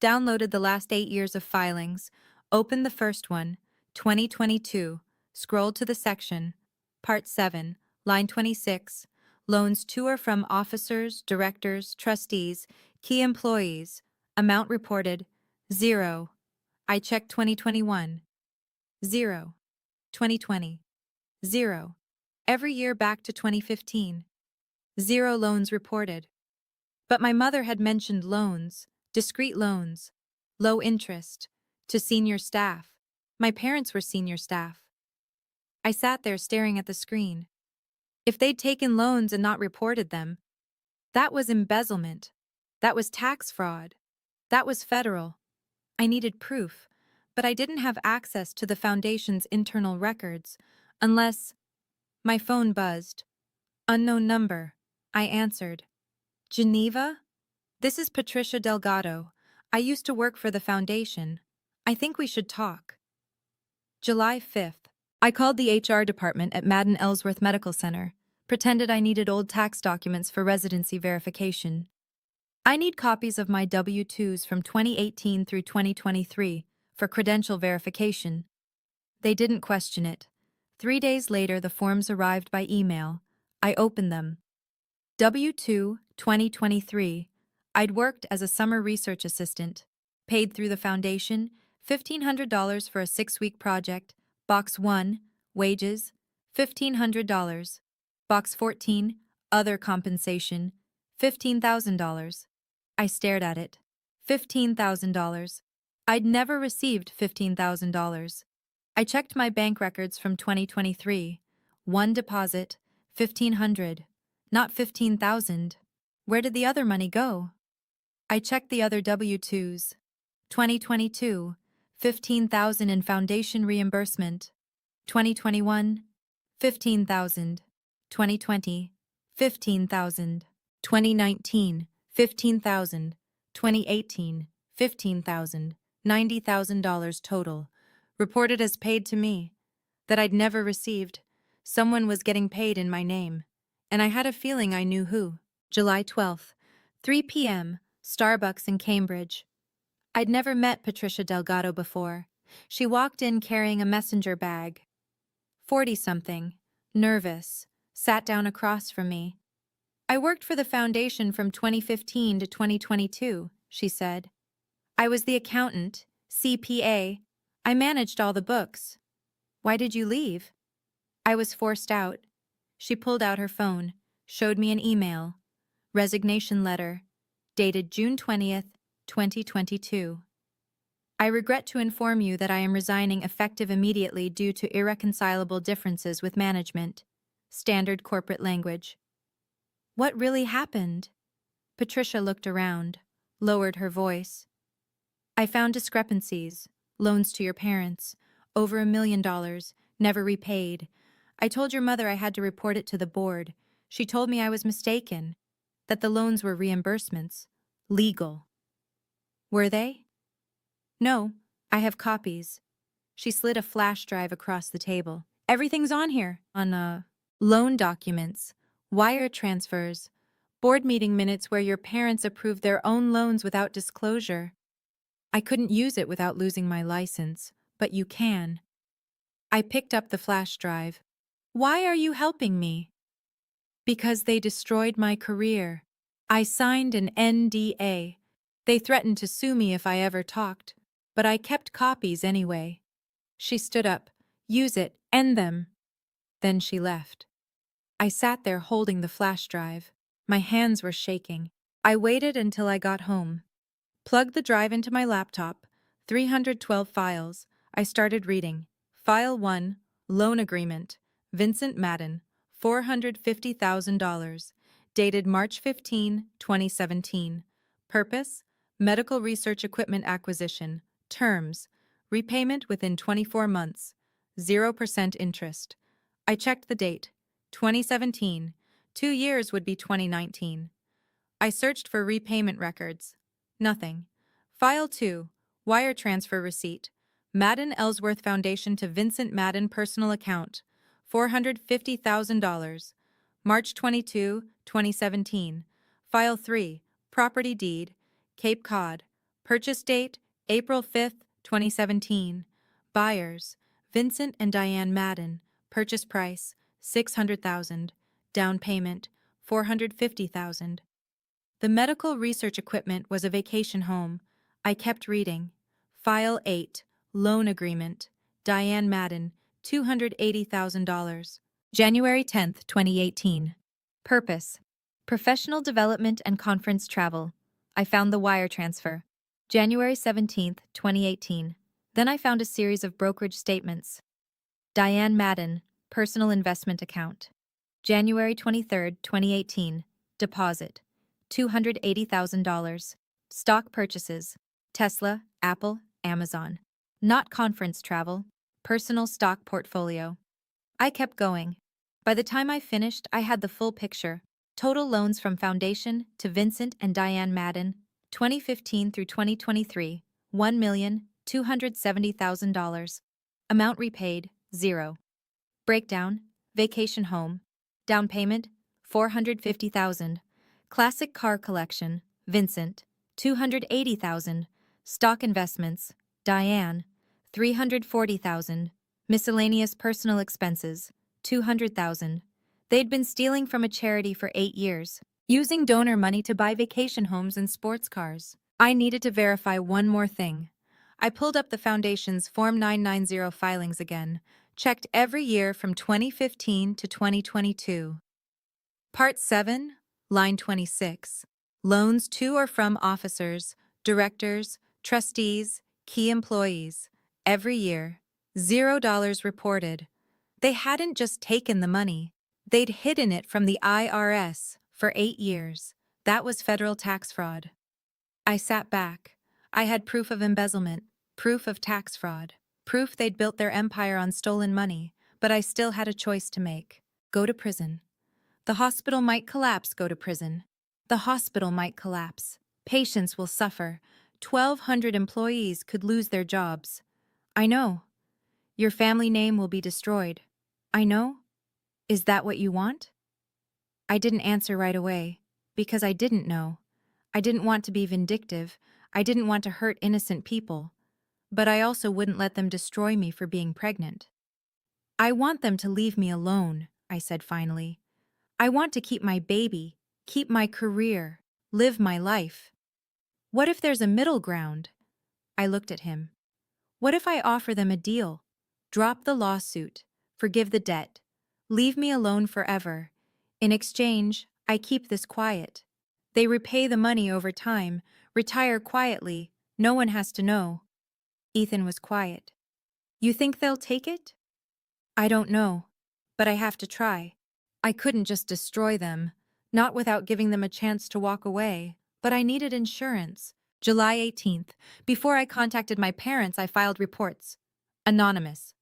Downloaded the last 8 years of filings. Opened the first one, 2022. Scrolled to the section. Part 7, line 26. Loans to or from officers, directors, trustees, key employees. Amount reported, 0. I checked 2021. 0. 2020. 0. Every year back to 2015. 0 loans reported. But my mother had mentioned loans, discrete loans, low interest, to senior staff. My parents were senior staff. I sat there staring at the screen. If they'd taken loans and not reported them, that was embezzlement. That was tax fraud. That was federal. I needed proof, but I didn't have access to the foundation's internal records unless my phone buzzed. Unknown number. I answered. Geneva? This is Patricia Delgado. I used to work for the foundation. I think we should talk. July 5th. I called the HR department at Madden Ellsworth Medical Center, pretended I needed old tax documents for residency verification. I need copies of my W-2s from 2018 through 2023 for credential verification. They didn't question it. 3 days later, the forms arrived by email. I opened them. W-2, 2023. I'd worked as a summer research assistant. Paid through the foundation, $1,500 for a 6-week project. Box 1, wages, $1,500. Box 14, other compensation, $15,000. I stared at it. $15,000. I'd never received $15,000. I checked my bank records from 2023. One deposit, $1,500. Not $15,000. Where did the other money go? I checked the other W-2s. 2022, $15,000 in foundation reimbursement. 2021, $15,000. 2020, $15,000. 2019, $15,000. 2018, $15,000. $90,000 total. Reported as paid to me. That I'd never received. Someone was getting paid in my name. And I had a feeling I knew who. July 12th, 3 p.m., Starbucks in Cambridge. I'd never met Patricia Delgado before. She walked in carrying a messenger bag. 40-something, nervous, sat down across from me. "I worked for the foundation from 2015 to 2022, she said. "I was the accountant, CPA. I managed all the books." "Why did you leave?" "I was forced out." She pulled out her phone, showed me an email. Resignation letter, dated June 20th, 2022. "I regret to inform you that I am resigning effective immediately due to irreconcilable differences with management." Standard corporate language. What really happened? Patricia looked around, lowered her voice. "I found discrepancies, loans to your parents, over $1 million, never repaid. I told your mother I had to report it to the board. She told me I was mistaken, that the loans were reimbursements. Legal." "Were they?" "No, I have copies." She slid a flash drive across the table. "Everything's on here, on loan documents, wire transfers, board meeting minutes where your parents approve their own loans without disclosure. I couldn't use it without losing my license, but you can. I picked up the flash drive. Why are you helping me? Because they destroyed my career. I signed an NDA. They threatened to sue me if I ever talked, but I kept copies anyway. She stood up. Use it, end them. Then she left. I sat there holding the flash drive. My hands were shaking. I waited until I got home. Plugged the drive into my laptop. 312 files. I started reading. File 1, Loan Agreement. Vincent Madden, $450,000. Dated March 15, 2017. Purpose: medical research equipment acquisition. Terms: repayment within 24 months. 0% interest. I checked the date. 2017. 2 years would be 2019. I searched for repayment records. Nothing. File 2, Wire Transfer Receipt. Madden Ellsworth Foundation to Vincent Madden Personal Account, $450,000. March 22, 2017. File 3, Property Deed. Cape Cod. Purchase date, April 5, 2017. Buyers: Vincent and Diane Madden. Purchase price, $600,000. Down payment, $450,000. The medical research equipment was a vacation home. I kept reading. File 8, Loan Agreement. Diane Madden, $280,000. January 10, 2018. Purpose: professional development and conference travel. I found the wire transfer. January 17, 2018. Then I found a series of brokerage statements. Diane Madden, personal investment account. January 23, 2018. Deposit: $280,000. Stock purchases: Tesla, Apple, Amazon. Not conference travel. Personal stock portfolio. I kept going. By the time I finished, I had the full picture. Total loans from Foundation to Vincent and Diane Madden, 2015 through 2023, $1,270,000. Amount repaid, 0. Breakdown: vacation home. Down payment, $450,000. Classic car collection, Vincent, $280,000. Stock investments, Diane, $340,000. Miscellaneous personal expenses, $200,000. They'd been stealing from a charity for 8 years, using donor money to buy vacation homes and sports cars. I needed to verify one more thing. I pulled up the Foundation's Form 990 filings again, checked every year from 2015 to 2022. Part 7, line 26. Loans to or from officers, directors, trustees, key employees. Every year, $0 reported. They hadn't just taken the money. They'd hidden it from the IRS for 8 years. That was federal tax fraud. I sat back. I had proof of embezzlement, proof of tax fraud, proof they'd built their empire on stolen money, but I still had a choice to make. Go to prison. The hospital might collapse. Go to prison. The hospital might collapse. Patients will suffer. 1,200 employees could lose their jobs. I know. Your family name will be destroyed. I know. Is that what you want? I didn't answer right away, because I didn't know. I didn't want to be vindictive. I didn't want to hurt innocent people. But I also wouldn't let them destroy me for being pregnant. I want them to leave me alone, I said finally. I want to keep my baby, keep my career, live my life. What if there's a middle ground? I looked at him. What if I offer them a deal? Drop the lawsuit, forgive the debt, leave me alone forever. In exchange, I keep this quiet. They repay the money over time, retire quietly, no one has to know. Ethan was quiet. You think they'll take it? I don't know, but I have to try. I couldn't just destroy them, not without giving them a chance to walk away, but I needed insurance. July 18th. Before I contacted my parents, I filed reports. Anonymous.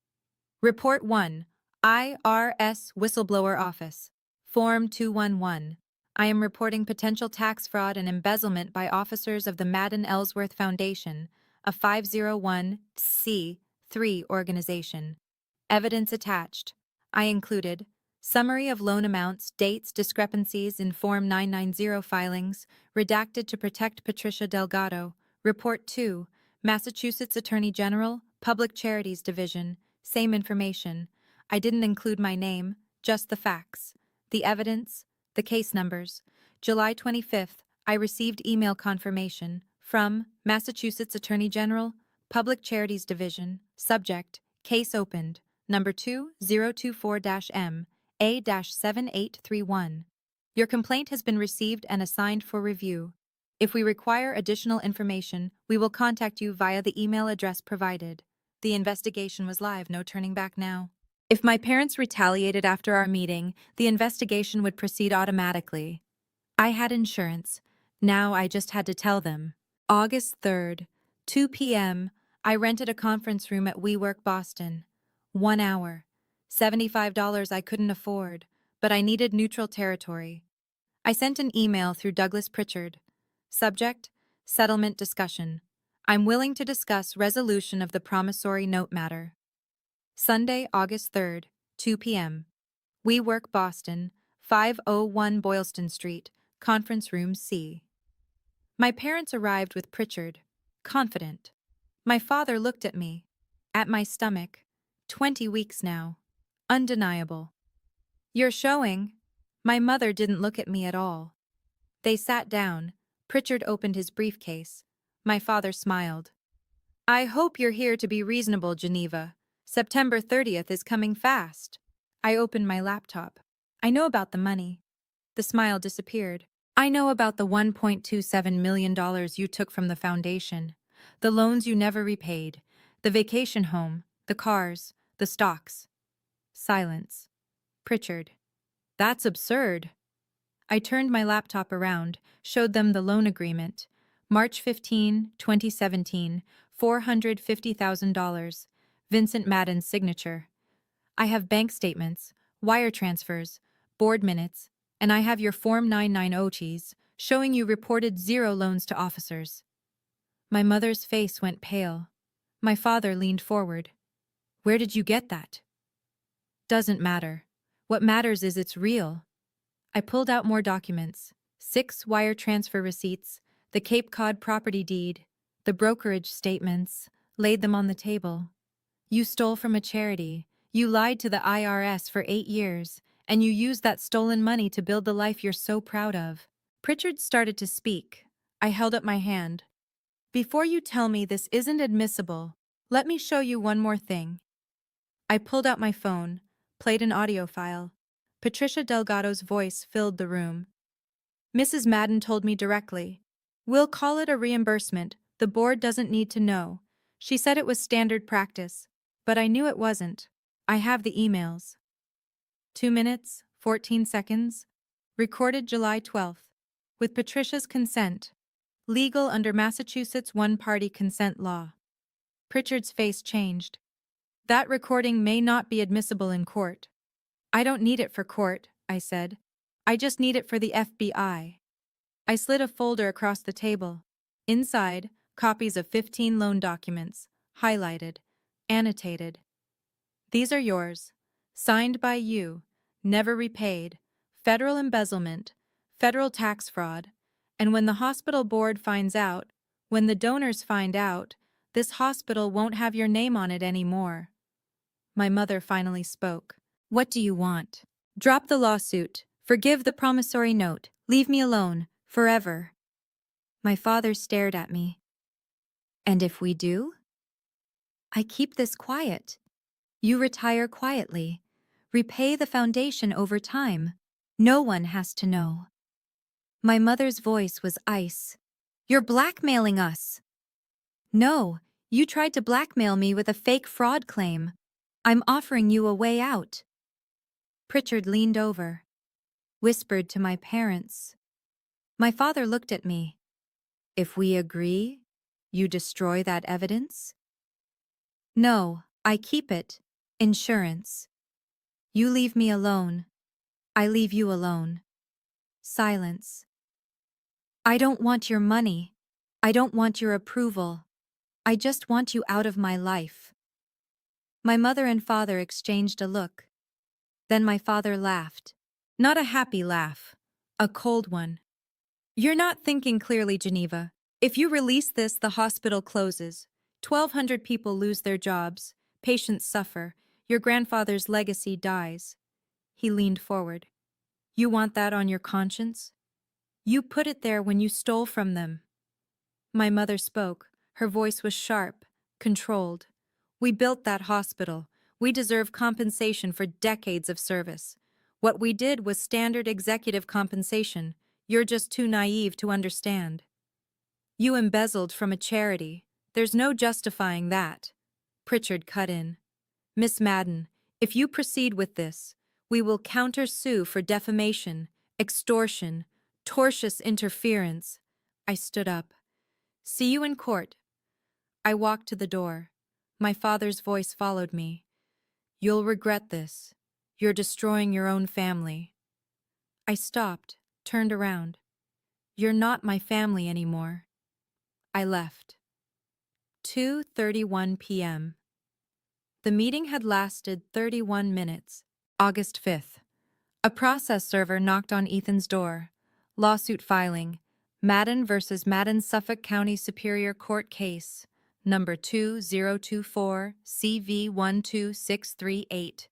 Report 1. IRS Whistleblower Office. Form 211. I am reporting potential tax fraud and embezzlement by officers of the Madden Ellsworth Foundation, a 501c3 organization. Evidence attached. I included Summary of loan amounts, dates, discrepancies in Form 990 filings, redacted to protect Patricia Delgado. Report 2, Massachusetts Attorney General, Public Charities Division. Same information. I didn't include my name, just the facts. The evidence, the case numbers. July 25th, I received email confirmation from Massachusetts Attorney General, Public Charities Division. Subject, case opened. Number 2024-M. A-7831. Your complaint has been received and assigned for review. If we require additional information, we will contact you via the email address provided. The investigation was live, no turning back now. If my parents retaliated after our meeting, the investigation would proceed automatically. I had insurance. Now I just had to tell them. August 3rd, 2 p.m., I rented a conference room at WeWork Boston. 1 hour. $75 I couldn't afford, but I needed neutral territory. I sent an email through Douglas Pritchard. Subject, settlement discussion. I'm willing to discuss resolution of the promissory note matter. Sunday, August 3rd, 2 p.m. WeWork Boston, 501 Boylston Street, Conference Room C. My parents arrived with Pritchard, confident. My father looked at me, at my stomach. 20 weeks now. Undeniable. You're showing. My mother didn't look at me at all. They sat down. Pritchard opened his briefcase. My father smiled. I hope you're here to be reasonable, Geneva. September 30th is coming fast. I opened my laptop. I know about the money. The smile disappeared. I know about the $1.27 million you took from the foundation, the loans you never repaid, the vacation home, the cars, the stocks. Silence. Pritchard. That's absurd. I turned my laptop around, showed them the loan agreement. March 15, 2017, $450,000. Vincent Madden's signature. I have bank statements, wire transfers, board minutes, and I have your Form 990 showing you reported 0 loans to officers. My mother's face went pale. My father leaned forward. Where did you get that? Doesn't matter. What matters is it's real. I pulled out more documents. 6 wire transfer receipts, the Cape Cod property deed, the brokerage statements, laid them on the table. You stole from a charity. You lied to the IRS for 8 years, and you used that stolen money to build the life you're so proud of. Pritchard started to speak. I held up my hand. Before you tell me this isn't admissible, let me show you one more thing. I pulled out my phone, played an audio file. Patricia Delgado's voice filled the room. Mrs. Madden told me directly. We'll call it a reimbursement. The board doesn't need to know. She said it was standard practice, but I knew it wasn't. I have the emails. 2 minutes, 14 seconds. Recorded July 12th. With Patricia's consent. Legal under Massachusetts one-party consent law. Pritchard's face changed. That recording may not be admissible in court. I don't need it for court, I said. I just need it for the FBI. I slid a folder across the table. Inside, copies of 15 loan documents, highlighted, annotated. These are yours. Signed by you, never repaid, federal embezzlement, federal tax fraud, and when the hospital board finds out, when the donors find out, this hospital won't have your name on it anymore. My mother finally spoke. What do you want? Drop the lawsuit. Forgive the promissory note. Leave me alone. Forever. My father stared at me. And if we do? I keep this quiet. You retire quietly. Repay the foundation over time. No one has to know. My mother's voice was ice. You're blackmailing us. No, you tried to blackmail me with a fake fraud claim. I'm offering you a way out. Pritchard leaned over, whispered to my parents. My father looked at me. If we agree, you destroy that evidence? No, I keep it. Insurance. You leave me alone. I leave you alone. Silence. I don't want your money. I don't want your approval. I just want you out of my life. My mother and father exchanged a look. Then my father laughed. Not a happy laugh. A cold one. You're not thinking clearly, Geneva. If you release this, the hospital closes. 1,200 people lose their jobs. Patients suffer. Your grandfather's legacy dies. He leaned forward. You want that on your conscience? You put it there when you stole from them. My mother spoke. Her voice was sharp, controlled. We built that hospital. We deserve compensation for decades of service. What we did was standard executive compensation. You're just too naive to understand. You embezzled from a charity. There's no justifying that. Pritchard cut in. Miss Madden, if you proceed with this, we will counter-sue for defamation, extortion, tortious interference. I stood up. See you in court. I walked to the door. My father's voice followed me. You'll regret this. You're destroying your own family. I stopped, turned around. You're not my family anymore. I left. 2:31 p.m. The meeting had lasted 31 minutes. August 5th. A process server knocked on Ethan's door. Lawsuit filing. Madden versus Madden Suffolk County Superior Court case. Number 2024 CV12638.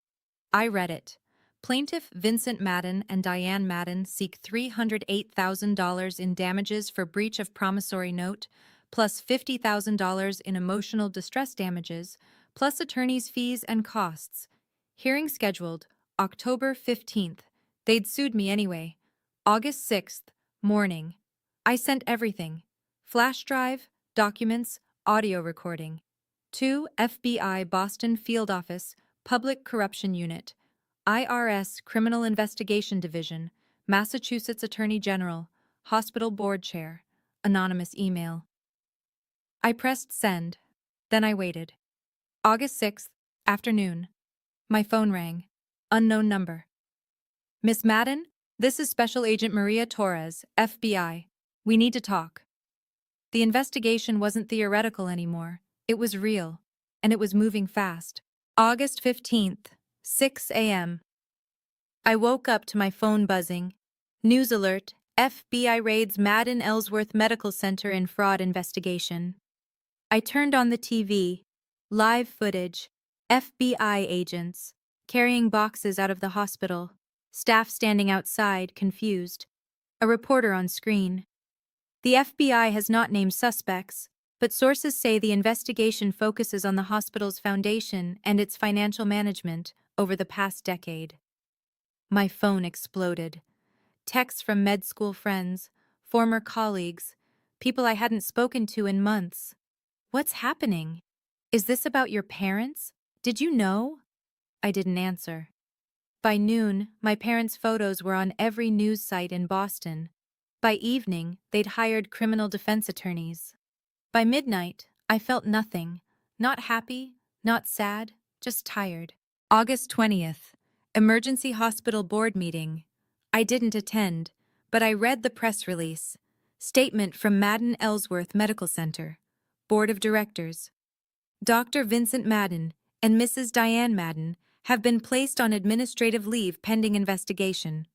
I read it. Plaintiff Vincent Madden and Diane Madden seek $308,000 in damages for breach of promissory note, plus $50,000 in emotional distress damages, plus attorney's fees and costs. Hearing scheduled October 15th. They'd sued me anyway. August 6th, morning. I sent everything. Flash drive, documents, audio recording. To FBI Boston Field Office, Public Corruption Unit. IRS Criminal Investigation Division, Massachusetts Attorney General, Hospital Board Chair, anonymous email. I pressed send. Then I waited. August 6th, afternoon. My phone rang. Unknown number. Miss Madden, this is Special Agent Maria Torres, FBI. We need to talk. The investigation wasn't theoretical anymore. It was real. And it was moving fast. August 15th, 6 a.m. I woke up to my phone buzzing. News alert, FBI raids Madden Ellsworth Medical Center in fraud investigation. I turned on the TV. Live footage. FBI agents carrying boxes out of the hospital. Staff standing outside, confused. A reporter on screen. The FBI has not named suspects, but sources say the investigation focuses on the hospital's foundation and its financial management over the past decade. My phone exploded. Texts from med school friends, former colleagues, people I hadn't spoken to in months. What's happening? Is this about your parents? Did you know? I didn't answer. By noon, my parents' photos were on every news site in Boston. By evening, they'd hired criminal defense attorneys. By midnight, I felt nothing. Not happy, not sad, just tired. August 20th. Emergency Hospital Board meeting. I didn't attend, but I read the press release. Statement from Madden Ellsworth Medical Center. Board of Directors. Dr. Vincent Madden and Mrs. Diane Madden have been placed on administrative leave pending investigation.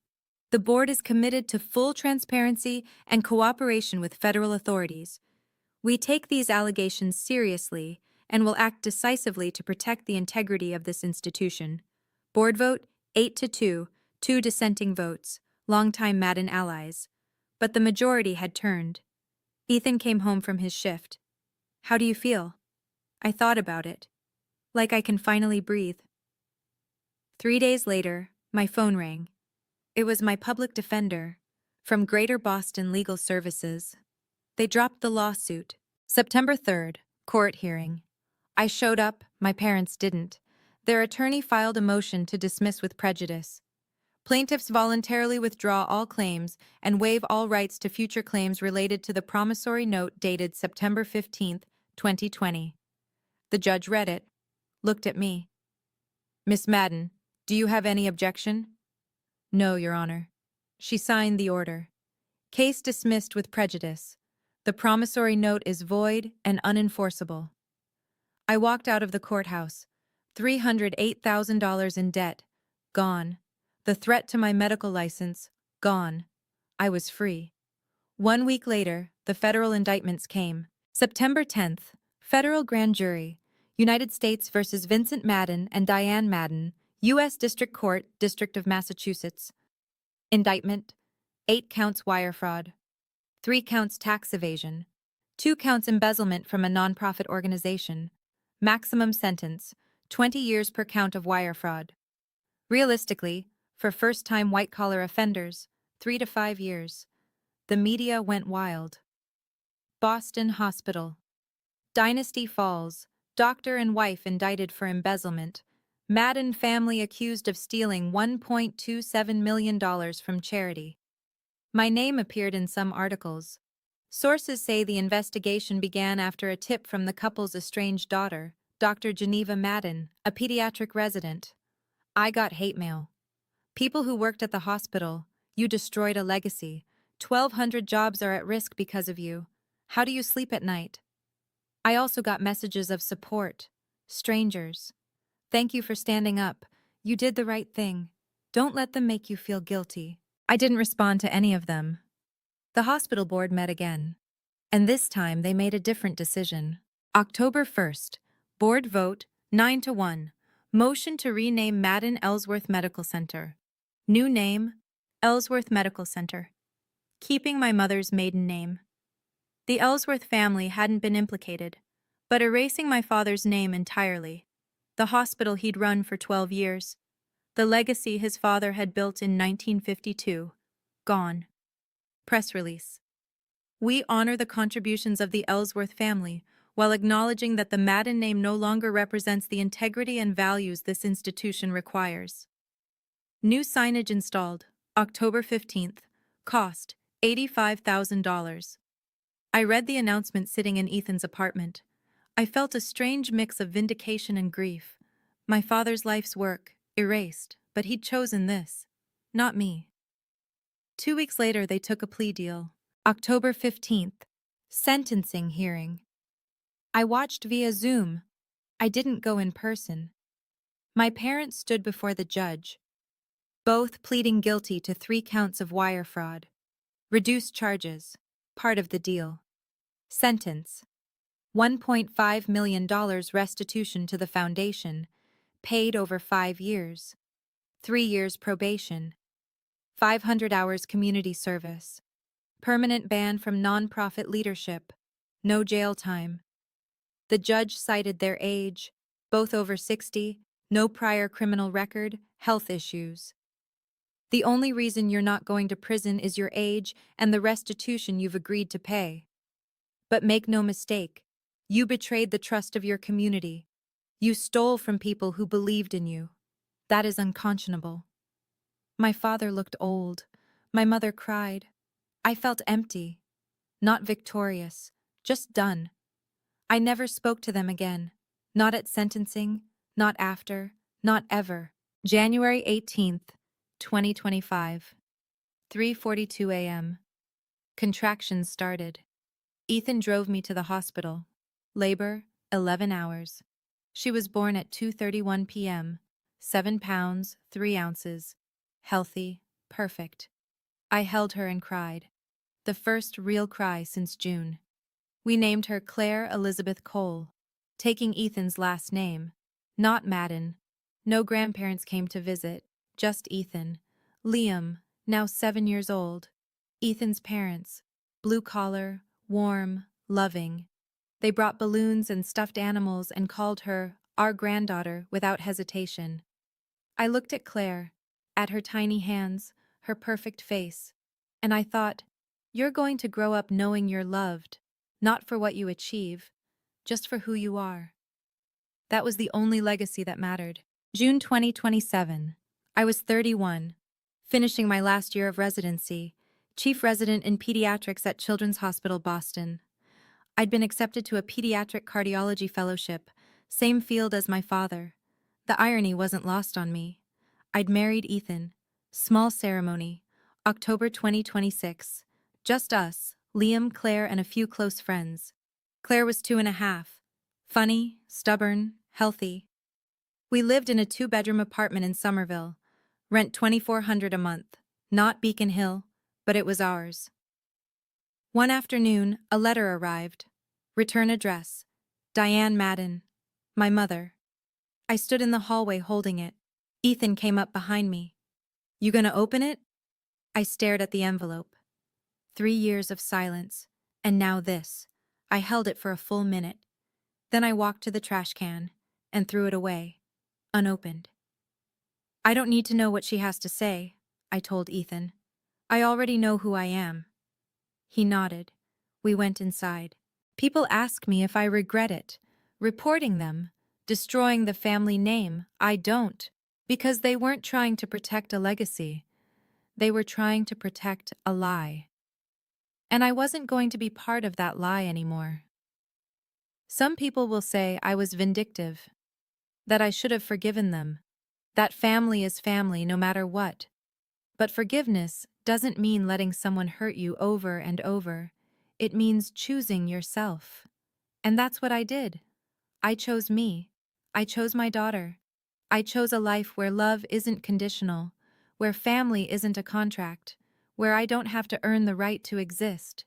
The board is committed to full transparency and cooperation with federal authorities. We take these allegations seriously and will act decisively to protect the integrity of this institution. Board vote 8-2, 2 dissenting votes, longtime Madden allies. But the majority had turned. Ethan came home from his shift. How do you feel? I thought about it. Like I can finally breathe. 3 days later, my phone rang. It was my public defender, from Greater Boston Legal Services. They dropped the lawsuit. September 3rd, court hearing. I showed up, my parents didn't. Their attorney filed a motion to dismiss with prejudice. Plaintiffs voluntarily withdraw all claims and waive all rights to future claims related to the promissory note dated September 15th, 2020. The judge read it, looked at me. Miss Madden, do you have any objection? No, Your Honor. She signed the order. Case dismissed with prejudice. The promissory note is void and unenforceable. I walked out of the courthouse, $308,000 in debt, gone. The threat to my medical license, gone. I was free. 1 week later, the federal indictments came. September 10th, federal grand jury, United States versus Vincent Madden and Diane Madden, U.S. District Court, District of Massachusetts. Indictment: 8 counts wire fraud, 3 counts tax evasion, 2 counts embezzlement from a nonprofit organization. Maximum sentence: 20 years per count of wire fraud. Realistically, for first-time white-collar offenders, 3 to 5 years. The media went wild. Boston Hospital. Dynasty falls. Doctor and wife indicted for embezzlement. Madden family accused of stealing $1.27 million from charity. My name appeared in some articles. Sources say the investigation began after a tip from the couple's estranged daughter, Dr. Geneva Madden, a pediatric resident. I got hate mail. People who worked at the hospital, you destroyed a legacy. 1,200 jobs are at risk because of you. How do you sleep at night? I also got messages of support. Strangers. Thank you for standing up. You did the right thing. Don't let them make you feel guilty. I didn't respond to any of them. The hospital board met again. And this time they made a different decision. October 1st. Board vote, 9-1. Motion to rename Madden Ellsworth Medical Center. New name, Ellsworth Medical Center. Keeping my mother's maiden name. The Ellsworth family hadn't been implicated, but erasing my father's name entirely. The hospital he'd run for 12 years. The legacy his father had built in 1952. Gone. Press release. We honor the contributions of the Ellsworth family while acknowledging that the Madden name no longer represents the integrity and values this institution requires. New signage installed, October 15th. Cost, $85,000. I read the announcement sitting in Ethan's apartment. I felt a strange mix of vindication and grief. My father's life's work, erased, but he'd chosen this. Not me. 2 weeks later, they took a plea deal. October 15th. Sentencing hearing. I watched via Zoom. I didn't go in person. My parents stood before the judge, both pleading guilty to 3 counts of wire fraud. Reduced charges, part of the deal. Sentence: $1.5 million restitution to the foundation, paid over 5 years. 3 years probation. 500 hours community service. Permanent ban from nonprofit leadership. No jail time. The judge cited their age, both over 60, no prior criminal record, health issues. The only reason you're not going to prison is your age and the restitution you've agreed to pay. But make no mistake, you betrayed the trust of your community. You stole from people who believed in you. That is unconscionable. My father looked old. My mother cried. I felt empty. Not victorious, just done. I never spoke to them again. Not at sentencing, not after, not ever. January 18th, 2025. 3:42 a.m. Contractions started. Ethan drove me to the hospital. Labor, 11 hours. She was born at 2:31 p.m., 7 pounds, 3 ounces. Healthy, perfect. I held her and cried. The first real cry since June. We named her Claire Elizabeth Cole, taking Ethan's last name. Not Madden. No grandparents came to visit, just Ethan. Liam, now 7 years old. Ethan's parents, blue collar, warm, loving. They brought balloons and stuffed animals and called her our granddaughter without hesitation. I looked at Claire, at her tiny hands, her perfect face, and I thought, you're going to grow up knowing you're loved, not for what you achieve, just for who you are. That was the only legacy that mattered. June 2027. I was 31, finishing my last year of residency, chief resident in pediatrics at Children's Hospital Boston. I'd been accepted to a pediatric cardiology fellowship, same field as my father. The irony wasn't lost on me. I'd married Ethan. Small ceremony, October 2026. Just us, Liam, Claire, and a few close friends. Claire was 2.5. Funny, stubborn, healthy. We lived in a 2-bedroom apartment in Somerville. Rent $2,400 a month. Not Beacon Hill, but it was ours. One afternoon, a letter arrived. Return address. Diane Madden. My mother. I stood in the hallway holding it. Ethan came up behind me. You gonna open it? I stared at the envelope. 3 years of silence. And now this. I held it for a full minute. Then I walked to the trash can and threw it away, unopened. I don't need to know what she has to say, I told Ethan. I already know who I am. He nodded. We went inside. People ask me if I regret it. Reporting them, destroying the family name. I don't, because they weren't trying to protect a legacy. They were trying to protect a lie. And I wasn't going to be part of that lie anymore. Some people will say I was vindictive, that I should have forgiven them, that family is family no matter what. But forgiveness doesn't mean letting someone hurt you over and over. It means choosing yourself. And that's what I did. I chose me. I chose my daughter. I chose a life where love isn't conditional, where family isn't a contract, where I don't have to earn the right to exist.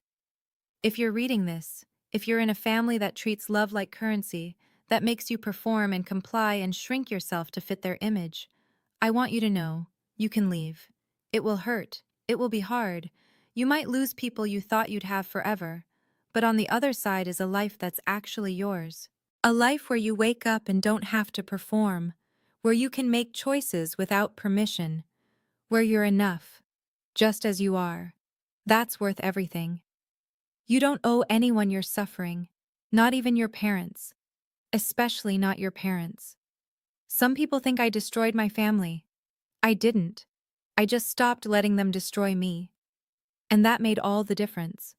If you're reading this, if you're in a family that treats love like currency, that makes you perform and comply and shrink yourself to fit their image, I want you to know, you can leave. It will hurt. It will be hard. You might lose people you thought you'd have forever. But on the other side is a life that's actually yours. A life where you wake up and don't have to perform, where you can make choices without permission, where you're enough, just as you are. That's worth everything. You don't owe anyone your suffering, not even your parents, especially not your parents. Some people think I destroyed my family. I didn't. I just stopped letting them destroy me. And that made all the difference.